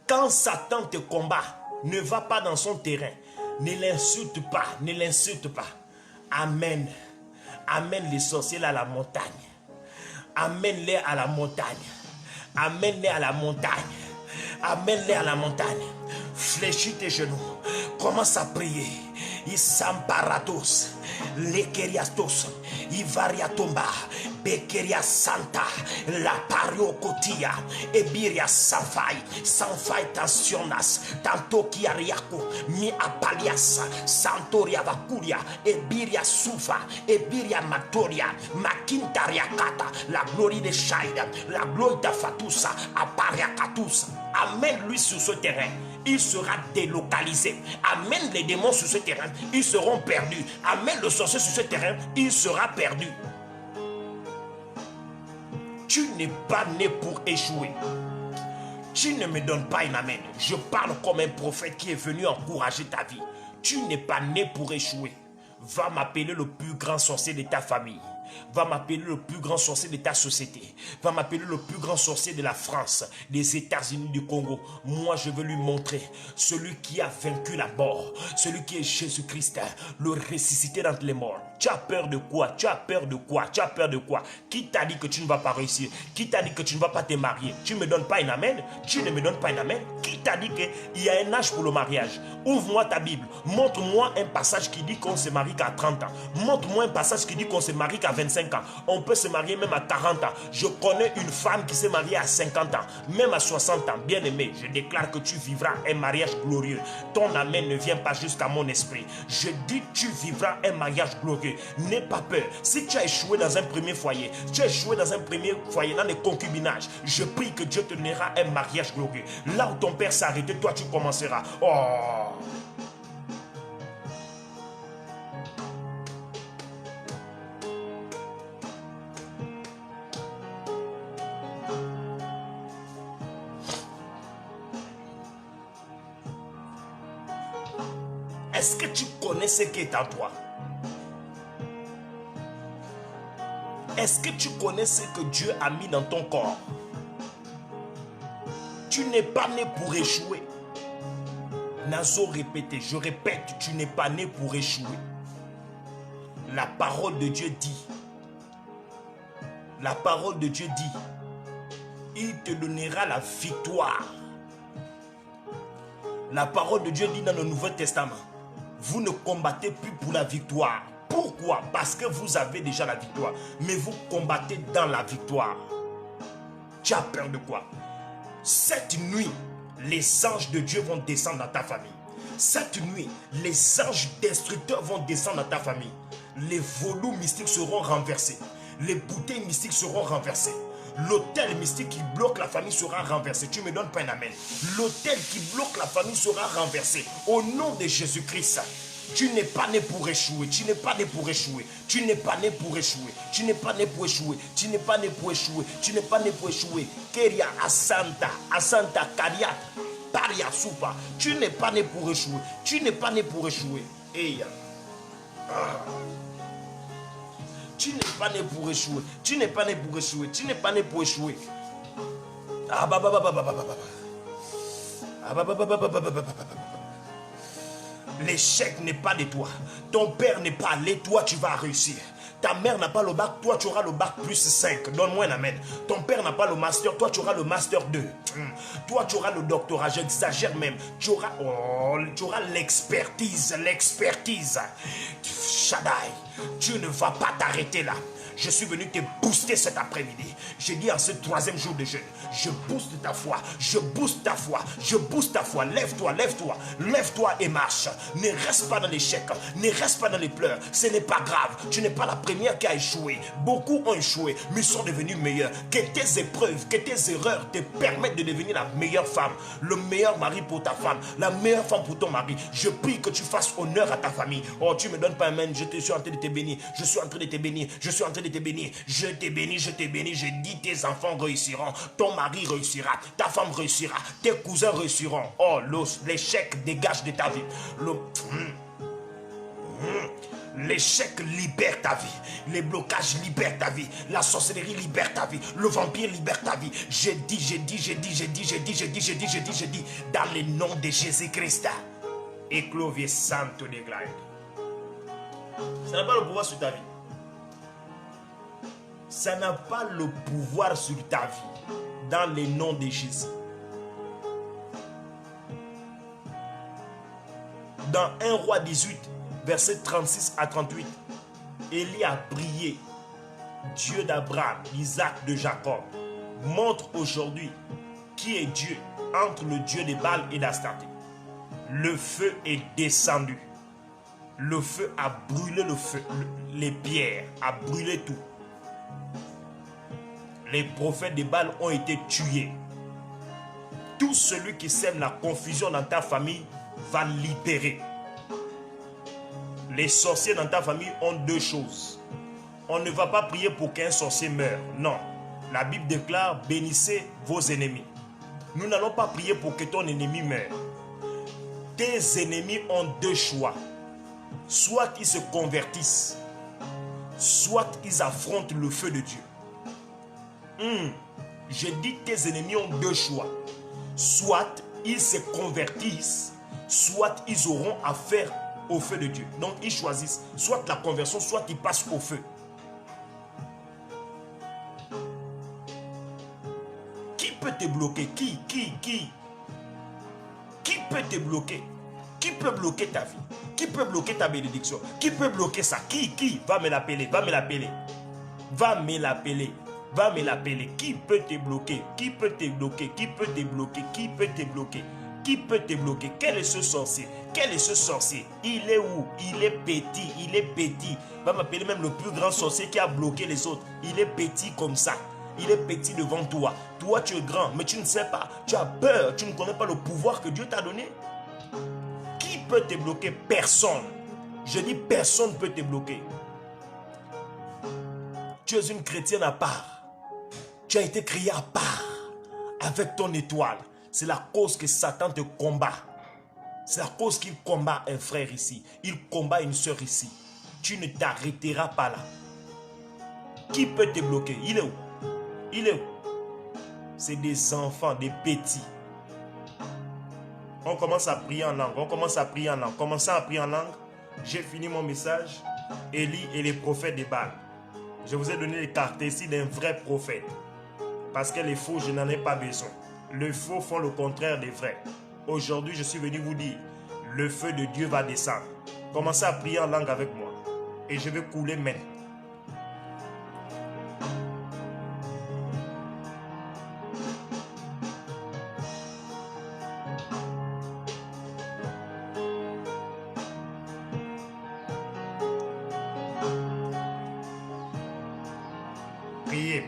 Speaker 2: Quand Satan te combat, ne va pas dans son terrain. Ne l'insulte pas. Amène les sorciers à la montagne. Amène-les à la montagne. Fléchis tes genoux. Commence à prier. Isamparatos, Lekeriastos, Ivariatomba, Bekeria Santa, La Pariocotia, Ebiria Sanfai Tensionas, Tantoki Ariaco, Mi Apalias, Santoria Vacuria, Ebiria Sufa, Ebiria Matoria, Makintariakata, la gloire de Shaida, la gloire de Fatusa, Apariakatusa. Amène-lui sur ce terrain. Il sera délocalisé. Amène les démons sur ce terrain, ils seront perdus. Amène le sorcier sur ce terrain, il sera perdu. Tu n'es pas né pour échouer. Tu ne me donnes pas un amen. Je parle comme un prophète qui est venu encourager ta vie. Tu n'es pas né pour échouer. Va m'appeler le plus grand sorcier de ta famille. Va m'appeler le plus grand sorcier de ta société. Va m'appeler le plus grand sorcier de la France, des États-Unis, du Congo. Moi, je veux lui montrer celui qui a vaincu la mort, celui qui est Jésus-Christ, le ressuscité d'entre les morts. Tu as peur de quoi? Tu as peur de quoi? Tu as peur de quoi? Qui t'a dit que tu ne vas pas réussir? Qui t'a dit que tu ne vas pas te marier? Tu ne me donnes pas un amen? Tu ne me donnes pas un amen? Qui t'a dit qu'il y a un âge pour le mariage? Ouvre-moi ta Bible. Montre-moi un passage qui dit qu'on se marie qu'à 30 ans. Montre-moi un passage qui dit qu'on se marie qu'à 25 ans. On peut se marier même à 40 ans. Je connais une femme qui s'est mariée à 50 ans, même à 60 ans. Bien aimé, je déclare que tu vivras un mariage glorieux. Ton amen ne vient pas jusqu'à mon esprit. Je dis tu vivras un mariage glorieux. N'aie pas peur. Si tu as échoué dans un premier foyer, tu as échoué dans un premier foyer, dans les concubinages, je prie que Dieu te donnera un mariage glorieux. Là où ton père s'est arrêté, toi tu commenceras. Oh! Est-ce que tu connais ce qui est en toi? Est-ce que tu connais ce que Dieu a mis dans ton corps? Tu n'es pas né pour échouer. Nazo répété, je répète, tu n'es pas né pour échouer. La parole de Dieu dit, il te donnera la victoire. La parole de Dieu dit dans le Nouveau Testament, vous ne combattez plus pour la victoire. Pourquoi? Parce que vous avez déjà la victoire. Mais vous combattez dans la victoire. Tu as peur de quoi? Cette nuit, les anges de Dieu vont descendre dans ta famille. Cette nuit, les anges destructeurs vont descendre dans ta famille. Les volumes mystiques seront renversés. Les bouteilles mystiques seront renversées. L'autel mystique qui bloque la famille sera renversé. Tu me donnes pas un amen. L'autel qui bloque la famille sera renversé. Au nom de Jésus-Christ. Tu n'es pas né pour échouer. Tu n'es pas né pour échouer. Tu n'es pas né pour échouer. Tu n'es pas né pour échouer. Tu n'es pas né pour échouer. Tu n'es pas né pour échouer. Keria Asanta Kariat Paria Soupa. Tu n'es pas né pour échouer. Tu n'es pas né pour échouer. Et tu n'es pas né pour échouer. Tu n'es pas né pour échouer. Tu n'es pas né pour échouer. L'échec n'est pas de toi. Ton père n'est pas allé, toi tu vas réussir. Ta mère n'a pas le bac, toi tu auras le bac plus 5. Donne-moi un amen. Ton père n'a pas le master, toi tu auras le master 2. Toi tu auras le doctorat, j'exagère même. Tu auras l'expertise, l'expertise. Shaddai, tu ne vas pas t'arrêter là. Je suis venu te booster cet après-midi. J'ai dit en ce 3e jour de jeûne, je booste ta foi, je booste ta foi, je booste ta foi. Lève-toi, lève-toi, lève-toi et marche. Ne reste pas dans l'échec, ne reste pas dans les pleurs. Ce n'est pas grave, tu n'es pas la première qui a échoué. Beaucoup ont échoué, mais sont devenus meilleurs. Que tes épreuves, que tes erreurs te permettent de devenir la meilleure femme, le meilleur mari pour ta femme, la meilleure femme pour ton mari. Je prie que tu fasses honneur à ta famille. Oh, tu ne me donnes pas un amen, je suis en train de te bénir, je suis en train de te bénir, je suis en train de te bénir, je te bénis, je te bénis, je dis tes enfants réussiront, ton mari réussira, ta femme réussira, tes cousins réussiront. Oh, l'échec dégage de ta vie. L'échec libère ta vie, les blocages libèrent ta vie, la sorcellerie libère ta vie, le vampire libère ta vie. Je dis, dans le nom de Jésus-Christ. Éclovie santo de Glide. Ça n'a pas le pouvoir sur ta vie. Ça n'a pas le pouvoir sur ta vie. Dans le nom de Jésus. Dans 1 Roi 18, verset 36 à 38, Élie a prié. Dieu d'Abraham, d'Isaac, de Jacob montre aujourd'hui qui est Dieu entre le Dieu de Baal et d'Astarté. Le feu est descendu. Le feu a brûlé les pierres, a brûlé tout. Les prophètes de Baal ont été tués. Tout celui qui sème la confusion dans ta famille va libérer. Les sorciers dans ta famille ont 2 choses. On ne va pas prier pour qu'un sorcier meure. Non. La Bible déclare, bénissez vos ennemis. Nous n'allons pas prier pour que ton ennemi meure. Tes ennemis ont 2 choix. Soit ils se convertissent, soit ils affrontent le feu de Dieu. Je dis que tes ennemis ont 2 choix. Soit ils se convertissent, soit ils auront affaire au feu de Dieu. Donc ils choisissent soit la conversion, soit ils passent au feu. Qui peut te bloquer? Qui peut te bloquer? Qui peut bloquer ta vie? Qui peut bloquer ta bénédiction? Qui peut bloquer ça? Qui? Va me l'appeler, va me l'appeler. Va me l'appeler. Va me l'appeler. Qui peut te bloquer? Qui peut te bloquer? Qui peut te bloquer? Qui peut te bloquer? Qui peut te bloquer? Quel est ce sorcier? Quel est ce sorcier? Il est où? Il est petit. Il est petit. Va m'appeler même le plus grand sorcier qui a bloqué les autres. Il est petit comme ça. Il est petit devant toi. Toi, tu es grand, mais tu ne sais pas. Tu as peur. Tu ne connais pas le pouvoir que Dieu t'a donné. Qui peut te bloquer? Personne. Je dis personne ne peut te bloquer. Tu es une chrétienne à part. Tu as été créé à part. Avec ton étoile. C'est la cause que Satan te combat. C'est la cause qu'il combat un frère ici. Il combat une soeur ici. Tu ne t'arrêteras pas là. Qui peut te bloquer? Il est où? Il est où? C'est des enfants, des petits. On commence à prier en langue. On commence à prier en langue. Commençons à prier en langue. J'ai fini mon message. Élie et les prophètes de Baal. Je vous ai donné les cartes ici d'un vrai prophète. Parce que les faux, je n'en ai pas besoin. Les faux font le contraire des vrais. Aujourd'hui, je suis venu vous dire, le feu de Dieu va descendre. Commencez à prier en langue avec moi. Et je vais couler maintenant.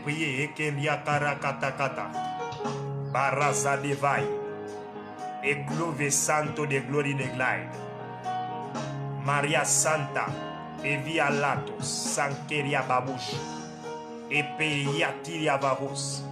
Speaker 2: Priez, Ekemia Karakatakata, Baraza de Vai, Eclove Santo de Glory de Glide, Maria Santa, Evia Latos, Sankeria Babush, Epeia Tiria Babus.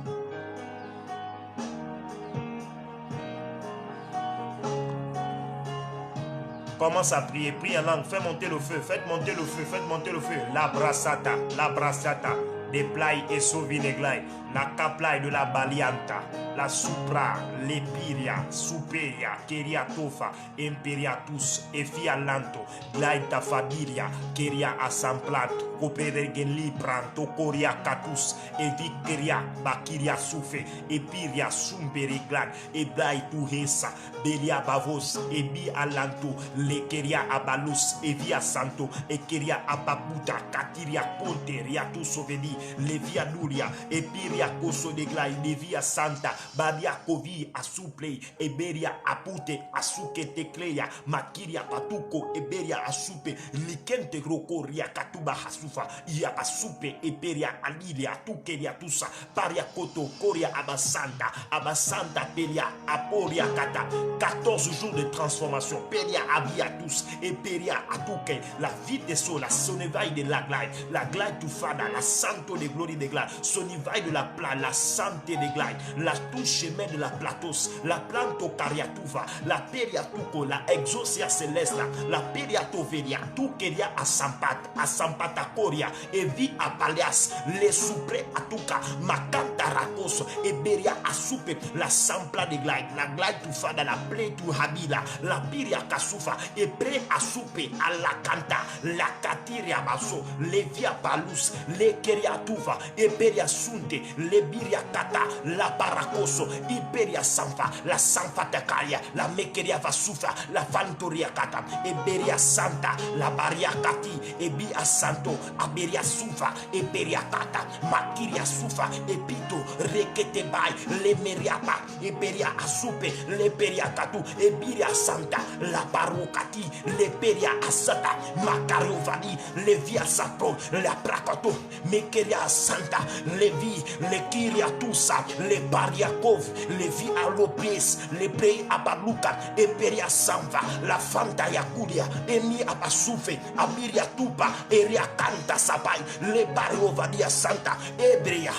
Speaker 1: Commence à prier, prie en langue, fais monter le feu, faites monter le feu, faites monter le feu. La brassata, des plaies et sovineglai, la caplaille de la balianta, la supra, l'epiria, superia, keria tofa, imperiatus, efialanto, glaita fabiria, keria assamplat, coperegenli pranto, coria catus, eviceria, bakiria sufe, epiria sumbereglad, eblai tuhesa, belia bavos, ebi alanto, lekeria abalus, evia santo, ekeria ababuta, katiria ponte, riatu sovedi, levia duria, epiria koso de glai, levia santa, baria kovi asuple, eberia apute, asuke tekleya, makiria patuko, eberia asupe, likente roko, ria katuba hasufa, ia asupe, eberia alilia, tukeria tusa, paria koto, koria abasanta, peria, aporia kata, 14 jours de transformation, peria avia tous, et peria atuke, la vie de so, la sonevaille de la glaide tu fada, la santo de gloire de glaide, sonivaille de la pla, la santé de glaide, la tout chemin de la platos, la planto cariatuva, la peria tuco, la exosia céleste, la peria toveria, tu queria asampata coria, et vi apalias, les supre atuka, macanta racos, et beria asupe, la sampla de glaide, la glaide tu fada, la ple tu habila, la piria kasufa, et pre asupe, a la canta, la katiria baso, le via palus, le keria tuva, et peria sunte, le biria kata, la paracoso, iperia sanfa, la sanfa tekaria, la mekeria vasufa, la fantoria kata, e beria santa, la baria kati, e bia santo, aberia sufa, e peria kata, makiria sufa, e pito, rekete bai, le meriapa, e peria asupe, le peria katu, e biria santa, la parokati, le peria asata, makario vadi, le via sapo, la prakoto, mekeria santa, le vi, le kiria tusa, le bariakov, le vi alopes, le prei abaluka, e peria sanva, la fanta yakuria, e mi abasufe, abiria tupa, e riakanta sapai, le bario vadia santa, ebrea,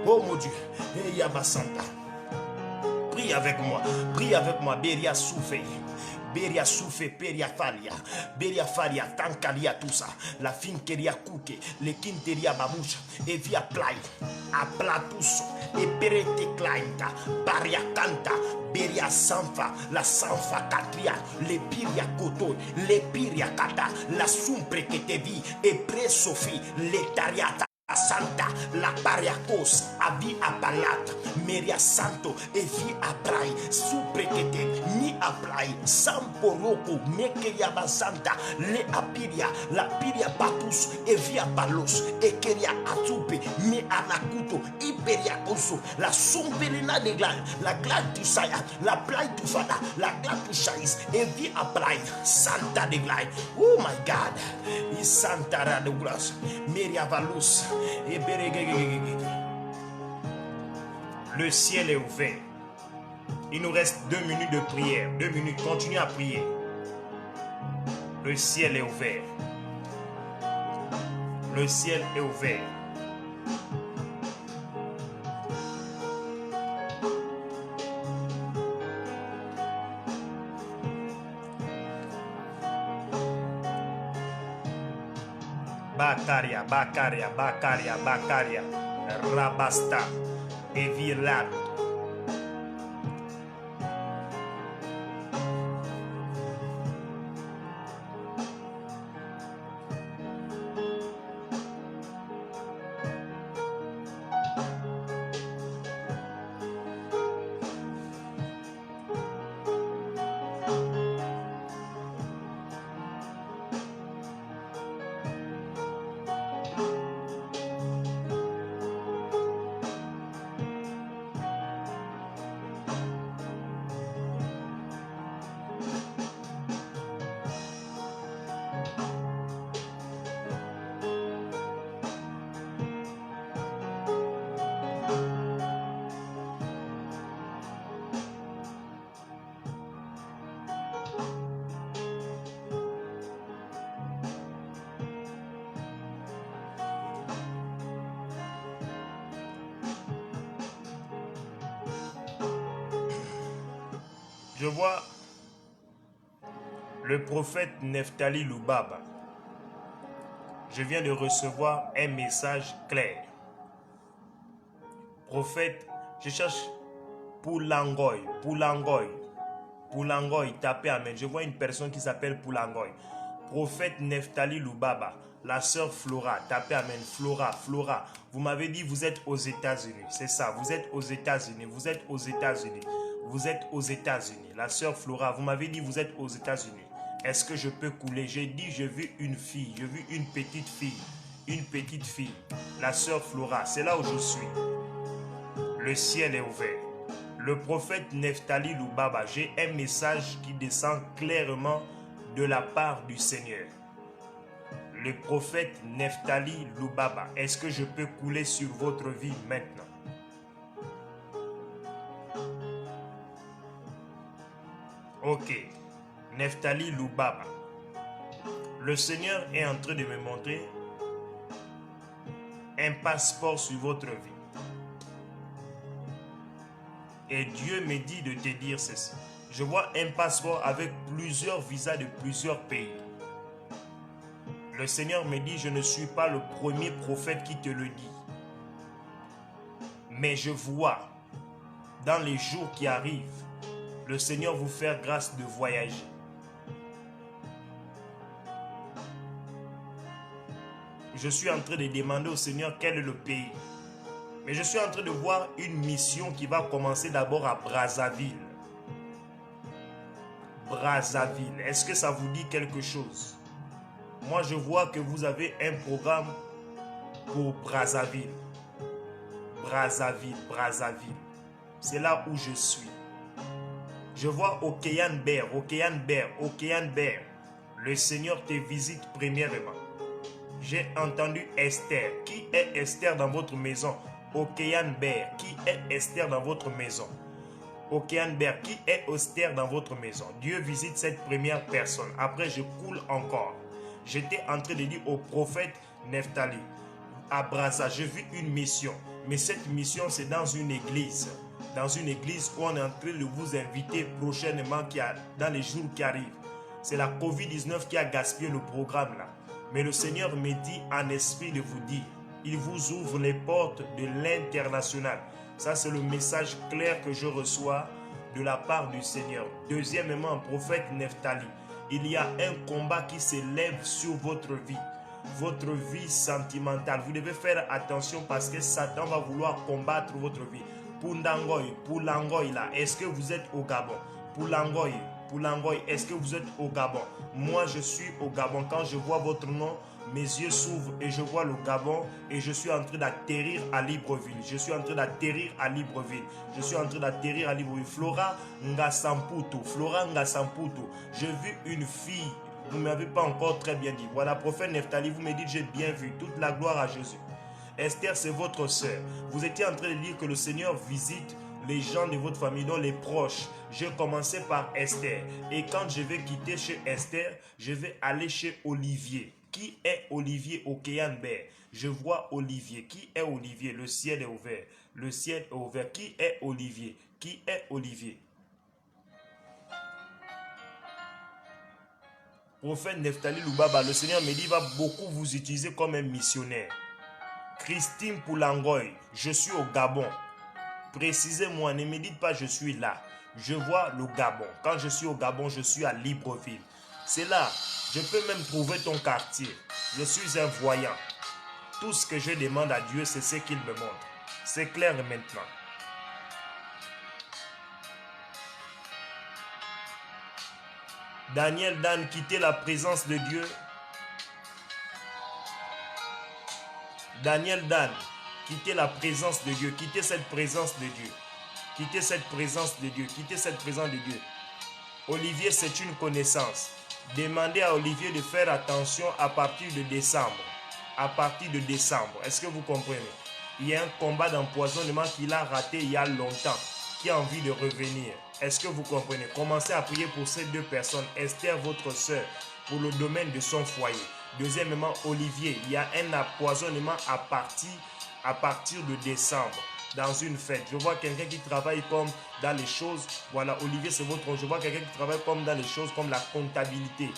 Speaker 1: oh mon Dieu, e yabasanta. Prie avec moi, Beria Soufé. Beria Soufé, Beria Faria, Tankaria Tusa, la Finkeria Kuke, le Kinteria Baboucha, et via Play, a Platus, et Perete Klainta, Baria Canta, Beria Sanfa, la Sanfa Katria, le Piria Koto, le Piria Kata, la Sumpre que te vi, et Pre-Sophie, le Tariata. Santa, la pariacos, avi apalat, meria santo, evi aprai, suprekete, mi aprai, samporoko, mekeria basanta, le apiria, la piria patus, evia palos, ekeria atupe, me anakuto, iperia oso, la sumpelina de glade, la glade du saya, la plaie du fada, la glade du chais, evi aprai, santa de glade, oh my God, i santa de glace, meria valus. Le ciel est ouvert. Il nous reste 2 minutes de prière. 2 minutes. Continuez à prier. Le ciel est ouvert. Le ciel est ouvert. Bakaria, Rabasta, Evirlat. Je vois Le prophète Neftali Lubaba, je viens de recevoir un message clair. Prophète, je cherche Poulangoy, tapez Amen. Je vois une personne qui s'appelle Poulangoy. Prophète Neftali Lubaba, la sœur Flora, tapez Amen. Flora, vous m'avez dit vous êtes aux États-Unis, c'est ça, vous êtes aux États-Unis. La sœur Flora, vous m'avez dit vous êtes aux États-Unis. Est-ce que je peux couler? J'ai dit j'ai vu une fille, j'ai vu une petite fille, la sœur Flora, c'est là où je suis. Le ciel est ouvert. Le prophète Neftali Lubaba, j'ai un message qui descend clairement de la part du Seigneur. Le prophète Neftali Lubaba, est-ce que je peux couler sur votre vie maintenant? Ok. Neftali Lubaba, le Seigneur est en train de me montrer un passeport sur votre vie. Et Dieu me dit de te dire ceci. Je vois un passeport avec plusieurs visas de plusieurs pays. Le Seigneur me dit, je ne suis pas le premier prophète qui te le dit. Mais je vois, dans les jours qui arrivent, le Seigneur vous faire grâce de voyager. Je suis en train de demander au Seigneur quel est le pays. Mais je suis en train de voir une mission qui va commencer d'abord à Brazzaville. Brazzaville, est-ce que ça vous dit quelque chose? Moi, je vois que vous avez un programme pour Brazzaville. Brazzaville. C'est là où je suis. Je vois Okeyanber. Le Seigneur te visite premièrement. J'ai entendu Esther. Qui est Esther dans votre maison? Okeyanber. Qui est Esther dans votre maison? Okeyanber. Qui est Esther dans votre maison? Dieu visite cette première personne. Après, je coule encore. J'étais en train de dire au prophète Neftali, à Brazza, j'ai vu une mission. Mais cette mission, c'est dans une église. Dans une église où on est en train de vous inviter prochainement, dans les jours qui arrivent. C'est la COVID-19 qui a gaspillé le programme là. Mais le Seigneur me dit en esprit de vous dire, il vous ouvre les portes de l'international. Ça, c'est le message clair que je reçois de la part du Seigneur. Deuxièmement, prophète Neftali, il y a un combat qui s'élève sur votre vie sentimentale. Vous devez faire attention parce que Satan va vouloir combattre votre vie. Poulangoy là, est-ce que vous êtes au Gabon? Poulangoy, est-ce que vous êtes au Gabon? Moi, je suis au Gabon. Quand je vois votre nom, mes yeux s'ouvrent et je vois le Gabon et je suis en train d'atterrir à Libreville. Flora Ngasamputu. J'ai vu une fille. Vous ne m'avez pas encore très bien dit. Voilà, prophète Neftali, vous me dites, j'ai bien vu. Toute la gloire à Jésus. Esther, c'est votre sœur. Vous étiez en train de dire que le Seigneur visite les gens de votre famille, dont les proches. J'ai commencé par Esther. Et quand je vais quitter chez Esther, je vais aller chez Olivier. Qui est Olivier Okeyanber? Je vois Olivier. Qui est Olivier? Le ciel est ouvert. Qui est Olivier? Prophète Neftali Lubaba, le Seigneur me dit, il va beaucoup vous utiliser comme un missionnaire. Christine Poulangoy, je suis au Gabon. Précisez-moi, ne me dites pas je suis là. Je vois le Gabon. Quand je suis au Gabon, je suis à Libreville. C'est là. Je peux même trouver ton quartier. Je suis un voyant. Tout ce que je demande à Dieu, c'est ce qu'il me montre. C'est clair maintenant. Daniel Dan, quitter la présence de Dieu. Daniel Dan, quittez la présence de Dieu. Quittez cette présence de Dieu. Olivier, c'est une connaissance. Demandez à Olivier de faire attention à partir de décembre. Est-ce que vous comprenez? Il y a un combat d'empoisonnement qu'il a raté il y a longtemps, qui a envie de revenir. Est-ce que vous comprenez? Commencez à prier pour ces deux personnes. Esther, votre soeur, pour le domaine de son foyer. Deuxièmement, Olivier, il y a un empoisonnement à partir de décembre. dans une fête. Je vois quelqu'un qui travaille comme dans les choses, voilà, Olivier c'est votre nom. Je vois quelqu'un qui travaille comme dans les choses comme la comptabilité,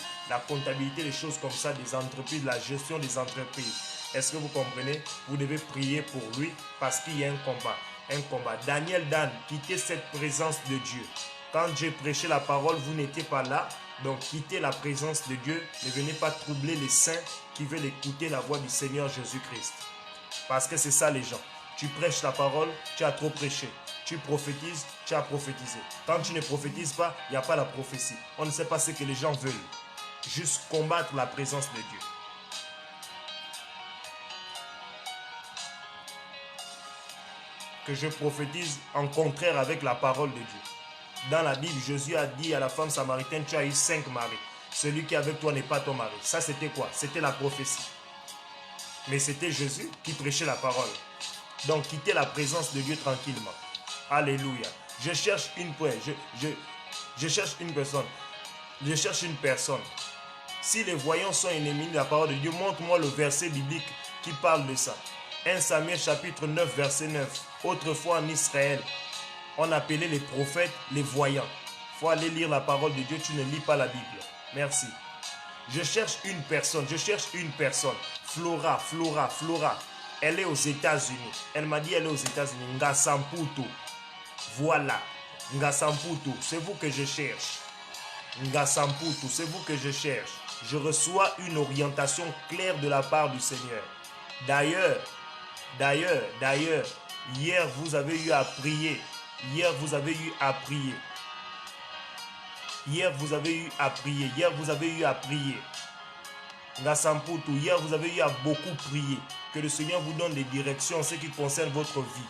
Speaker 1: des choses comme ça, des entreprises, la gestion des entreprises. Est-ce que vous comprenez? Vous devez prier pour lui parce qu'il y a un combat. Un combat. Daniel Dan, quittez cette présence de Dieu. Quand j'ai prêché la parole, vous n'étiez pas là. Donc quittez la présence de Dieu. Ne venez pas troubler les saints qui veulent écouter la voix du Seigneur Jésus-Christ. Parce que c'est ça les gens. Tu prêches la parole, tu as trop prêché. Tu prophétises, tu as prophétisé. Quand tu ne prophétises pas, il n'y a pas la prophétie. On ne sait pas ce que les gens veulent. Juste combattre la présence de Dieu. Que je prophétise en contraire avec la parole de Dieu. Dans la Bible, Jésus a dit à la femme samaritaine, tu as eu 5 maris. Celui qui est avec toi n'est pas ton mari. Ça, c'était quoi? C'était la prophétie. Mais c'était Jésus qui prêchait la parole. Donc, quittez la présence de Dieu tranquillement. Alléluia. Je cherche une je cherche une personne. Je cherche une personne. Si les voyants sont ennemis de la parole de Dieu, montre-moi le verset biblique qui parle de ça. 1 Samuel chapitre 9, verset 9. Autrefois en Israël, on appelait les prophètes les voyants. Il faut aller lire la parole de Dieu, tu ne lis pas la Bible. Merci. Je cherche une personne, Flora. Elle est aux États-Unis. Elle m'a dit elle est aux États-Unis. Ngasamputu. Voilà. Ngasamputu, c'est vous que je cherche. Ngasamputu, c'est vous que je cherche. Je reçois une orientation claire de la part du Seigneur. D'ailleurs, hier vous avez eu à prier. Hier vous avez eu à prier. Ngasamputu, hier vous avez eu à beaucoup prier. Que le Seigneur vous donne des directions en ce qui concerne votre vie.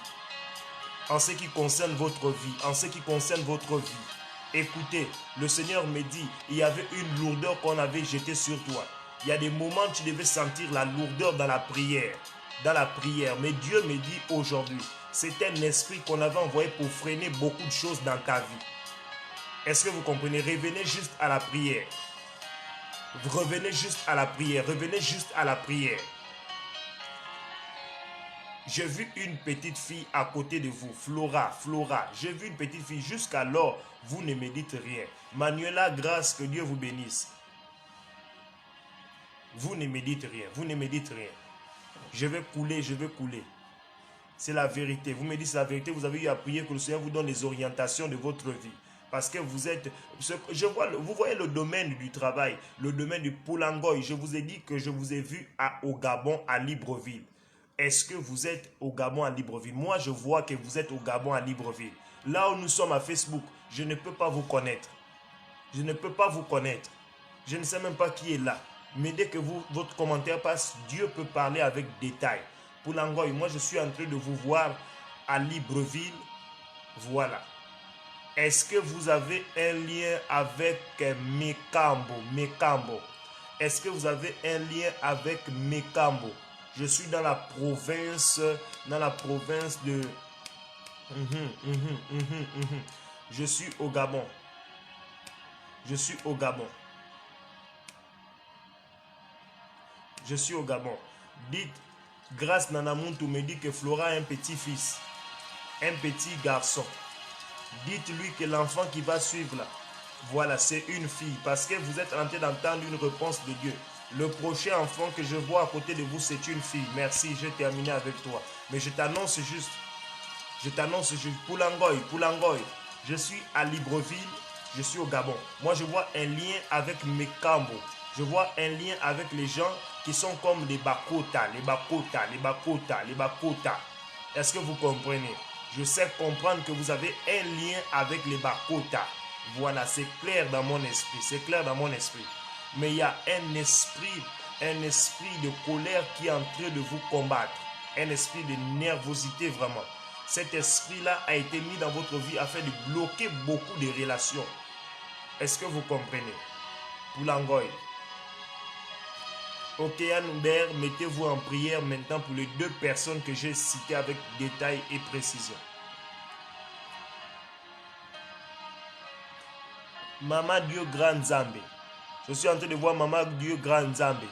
Speaker 1: Écoutez, le Seigneur me dit, il y avait une lourdeur qu'on avait jetée sur toi. Il y a des moments où tu devais sentir la lourdeur dans la prière. Mais Dieu me dit aujourd'hui, c'est un esprit qu'on avait envoyé pour freiner beaucoup de choses dans ta vie. Est-ce que vous comprenez? Revenez juste à la prière. J'ai vu une petite fille à côté de vous, Flora. J'ai vu une petite fille. Jusqu'alors, vous ne me dites rien. Manuela, grâce, que Dieu vous bénisse. Vous ne me dites rien. Je vais couler. C'est la vérité. Vous me dites la vérité. Vous avez eu à prier que le Seigneur vous donne les orientations de votre vie. Parce que vous êtes... vous voyez le domaine du travail, le domaine du Poulangoy. Je vous ai dit que je vous ai vu au Gabon, à Libreville. Est-ce que vous êtes au Gabon, à Libreville? Moi, je vois que vous êtes au Gabon, à Libreville. Là où nous sommes à Facebook, je ne peux pas vous connaître. Je ne sais même pas qui est là. Mais dès que votre commentaire passe, Dieu peut parler avec détail. Poulangoy, moi, je suis en train de vous voir à Libreville. Voilà. Est-ce que vous avez un lien avec Mekambo? Est-ce que vous avez un lien avec Mekambo? Je suis dans la province de... Je suis au Gabon. Dites, Grâce Nanamuntu me dit que Flora a un petit-fils, un petit garçon. Dites-lui que l'enfant qui va suivre là, voilà, c'est une fille. Parce que vous êtes en train d'entendre une réponse de Dieu. Le prochain enfant que je vois à côté de vous, c'est une fille. Merci, j'ai terminé avec toi. Mais je t'annonce juste. Poulangoy. Je suis à Libreville, je suis au Gabon. Moi, je vois un lien avec Mekambo. Je vois un lien avec les gens qui sont comme les Bakota. Est-ce que vous comprenez? Je sais comprendre que vous avez un lien avec les Bakota. Voilà, c'est clair dans mon esprit. Mais il y a un esprit de colère qui est en train de vous combattre. Un esprit de nervosité vraiment. Cet esprit-là a été mis dans votre vie afin de bloquer beaucoup de relations. Est-ce que vous comprenez? Poulangoy. Ok, Hubert, mettez-vous en prière maintenant pour les 2 personnes que j'ai citées avec détail et précision. Maman Dieu Grand Zambé. Je suis en train de voir Maman Dieu Grand Zambé.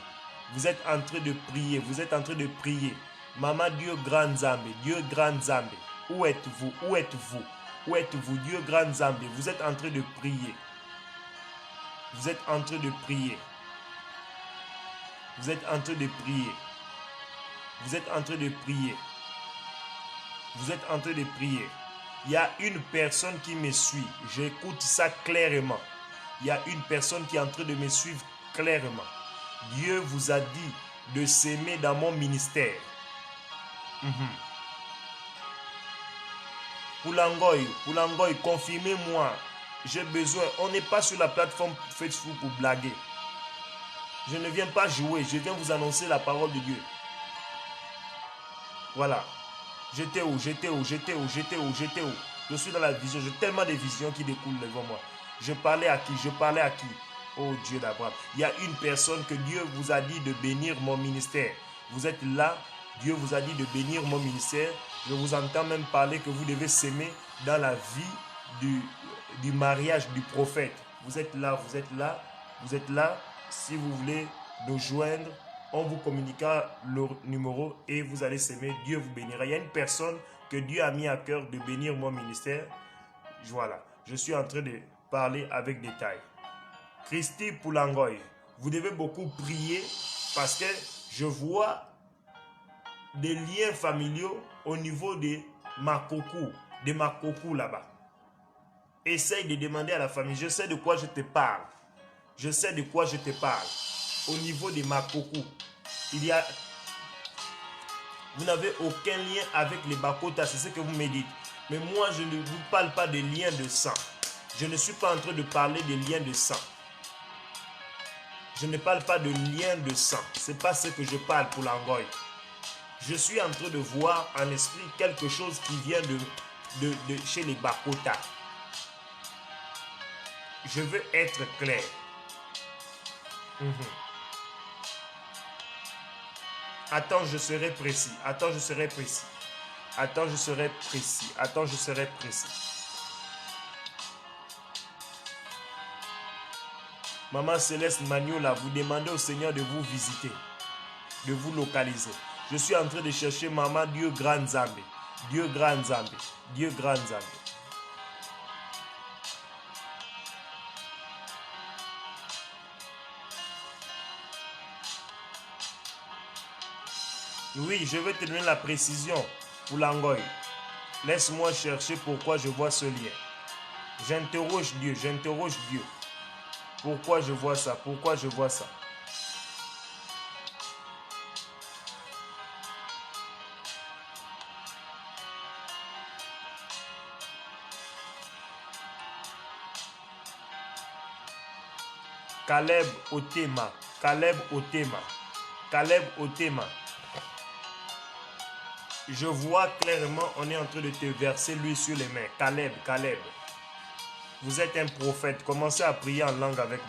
Speaker 1: Vous êtes en train de prier. Maman Dieu Grand Zambé.
Speaker 2: Où êtes-vous? Où êtes-vous? Où êtes-vous? Dieu grand Zambé, vous êtes en train de prier. Vous êtes en train de prier. Vous êtes en train de prier. Vous êtes en train de prier. Vous êtes en train de prier. Il y a une personne qui me suit. J'écoute ça clairement. Il y a une personne qui est en train de me suivre clairement. Dieu vous a dit de s'aimer dans mon ministère. Poulangoy, confirmez-moi. J'ai besoin. On n'est pas sur la plateforme Facebook pour blaguer. Je ne viens pas jouer. Je viens vous annoncer la parole de Dieu. Voilà. J'étais où? Je suis dans la vision. J'ai tellement de visions qui découlent devant moi. Je parlais à qui? Oh Dieu d'Abraham. Il y a une personne que Dieu vous a dit de bénir mon ministère. Vous êtes là. Dieu vous a dit de bénir mon ministère. Je vous entends même parler que vous devez s'aimer dans la vie du mariage du prophète. Vous êtes là. Si vous voulez nous joindre, on vous communiquera le numéro et vous allez s'aimer. Dieu vous bénira. Il y a une personne que Dieu a mis à cœur de bénir mon ministère. Voilà. Je suis en train de parler avec détail. Christy Poulangoy, vous devez beaucoup prier parce que je vois des liens familiaux au niveau de Makokou là-bas. Essaye de demander à la famille. Je sais de quoi je te parle. Au niveau de Makokou, vous n'avez aucun lien avec les Bakota, c'est ce que vous me dites. Mais moi, je ne vous parle pas de liens de sang. Je ne suis pas en train de parler de liens de sang. Je ne parle pas de liens de sang. Ce n'est pas ce que je parle pour l'Angoy. Je suis en train de voir en esprit quelque chose qui vient de chez les Bakota. Je veux être clair. Attends, je serai précis. Maman Céleste Magnola, vous demandez au Seigneur de vous visiter, de vous localiser. Je suis en train de chercher Maman Dieu Grand Zambé. Oui, je vais te donner la précision pour l'Angoy. Laisse-moi chercher pourquoi je vois ce lien. J'interroge Dieu. Pourquoi je vois ça? Caleb Otema. Je vois clairement, on est en train de te verser l'huile sur les mains. Caleb. Vous êtes un prophète. Commencez à prier en langue avec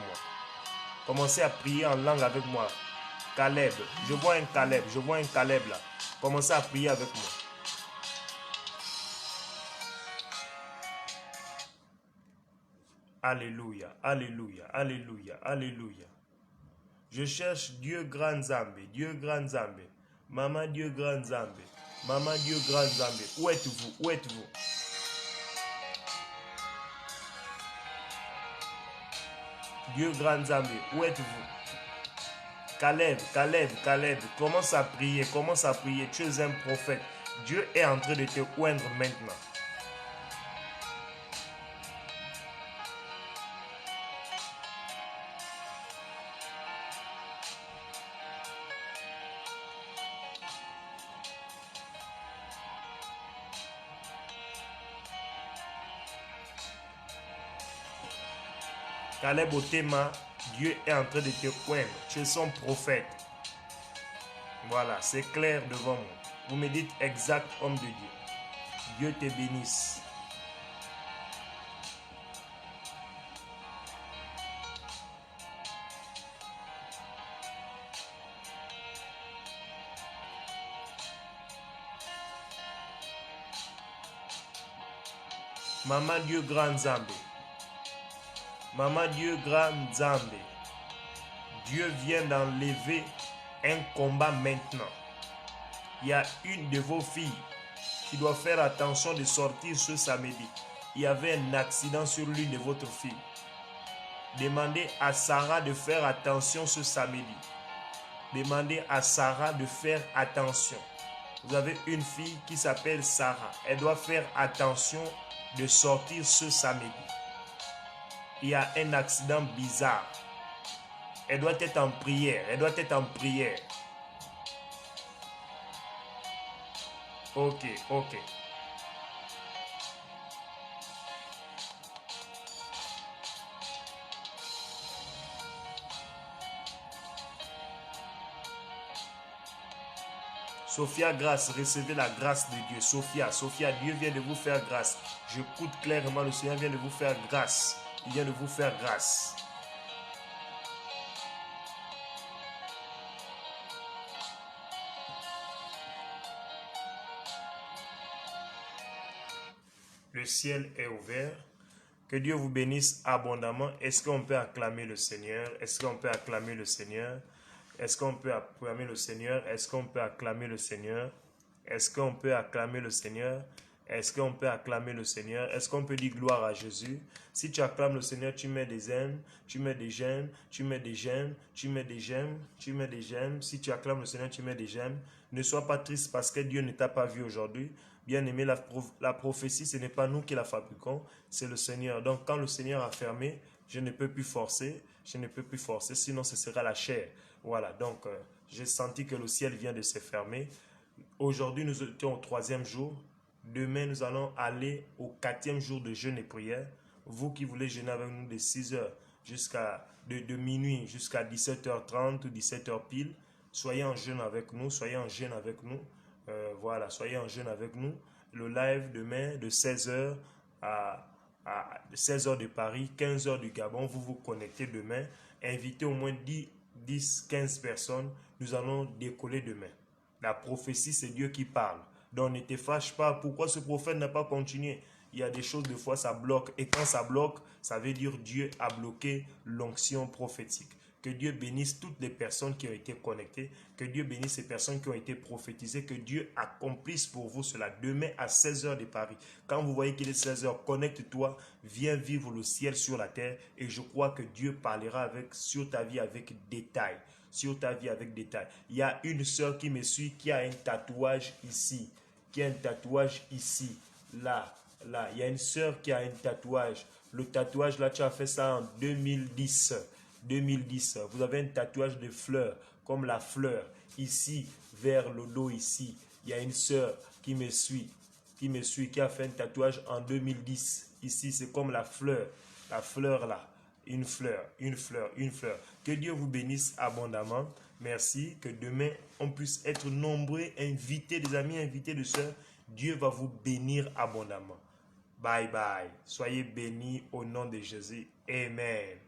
Speaker 2: moi. Caleb. Je vois un Caleb là. Commencez à prier avec moi. Alléluia. Je cherche Dieu Grand Zambé. Maman Dieu Grand Zambé. Où êtes-vous? Dieu Grand Zambé, où êtes-vous? Caleb. Commence à prier. Tu es un prophète. Dieu est en train de te oindre maintenant. Caleb Otema, Dieu est en train de te oindre. Tu es son prophète. Voilà, c'est clair devant moi. Vous me dites exact, homme de Dieu. Dieu te bénisse. Maman Dieu Grand Zambé. Dieu vient d'enlever un combat maintenant. Il y a une de vos filles
Speaker 1: qui doit faire attention de sortir ce samedi. Il y avait un accident sur l'une de votre fille. Demandez à Sarah de faire attention ce samedi. Demandez à Sarah de faire attention. Vous avez une fille qui s'appelle Sarah. Elle doit faire attention de sortir ce samedi. Il y a un accident bizarre. Elle doit être en prière. Elle doit être en prière. Ok, ok. Sophia Grâce, recevez la grâce de Dieu. Sophia, Dieu vient de vous faire grâce. J'écoute clairement, le Seigneur vient de vous faire grâce. Il vient de vous faire grâce. Le ciel est ouvert. Que Dieu vous bénisse abondamment. Est-ce qu'on peut acclamer le Seigneur? Est-ce qu'on peut acclamer le Seigneur? Est-ce qu'on peut acclamer le Seigneur? Est-ce qu'on peut acclamer le Seigneur? Est-ce qu'on peut acclamer le Seigneur? Est-ce qu'on peut acclamer le Seigneur? Est-ce qu'on peut dire gloire à Jésus? Si tu acclames le Seigneur, tu mets des aimes, tu mets des j'aime, tu mets des j'aime, tu mets des j'aime, tu mets des j'aime. Si tu acclames le Seigneur, tu mets des j'aime. Ne sois pas triste parce que Dieu ne t'a pas vu aujourd'hui. Bien aimé, la prophétie, ce n'est pas nous qui la fabriquons, c'est le Seigneur. Donc quand le Seigneur a fermé, je ne peux plus forcer, sinon ce sera la chair. Voilà, donc j'ai senti que le ciel vient de se fermer. Aujourd'hui, nous étions au 3e jour. Demain, nous allons aller au 4e jour de jeûne et prière. Vous qui voulez jeûner avec nous de 6h jusqu'à de minuit jusqu'à 17h30 ou 17h pile, soyez en jeûne avec nous, voilà, soyez en jeûne avec nous. Le live demain de 16h à 16h de Paris, 15h du Gabon, vous vous connectez demain. Invitez au moins 10-15 personnes. Nous allons décoller demain. La prophétie, c'est Dieu qui parle. Donc ne te fâche pas. Pourquoi ce prophète n'a pas continué? Il y a des choses, des fois, ça bloque. Et quand ça bloque, ça veut dire Dieu a bloqué l'onction prophétique. Que Dieu bénisse toutes les personnes qui ont été connectées. Que Dieu bénisse ces personnes qui ont été prophétisées. Que Dieu accomplisse pour vous cela. Demain à 16h de Paris. Quand vous voyez qu'il est 16h, connecte-toi. Viens vivre le ciel sur la terre. Et je crois que Dieu parlera sur ta vie avec détail. Sur ta vie avec détail. Il y a une sœur qui me suit qui a un tatouage ici. Qui a un tatouage ici. Là. Il y a une sœur qui a un tatouage. Le tatouage, là, tu as fait ça en 2010. 2010. Vous avez un tatouage de fleurs, comme la fleur. Ici, vers le dos, ici. Il y a une sœur qui me suit, qui a fait un tatouage en 2010. Ici, c'est comme la fleur là. Une fleur. Que Dieu vous bénisse abondamment. Merci. Que demain, on puisse être nombreux, invités, des amis, invités de sœurs. Dieu va vous bénir abondamment. Bye bye. Soyez bénis au nom de Jésus. Amen.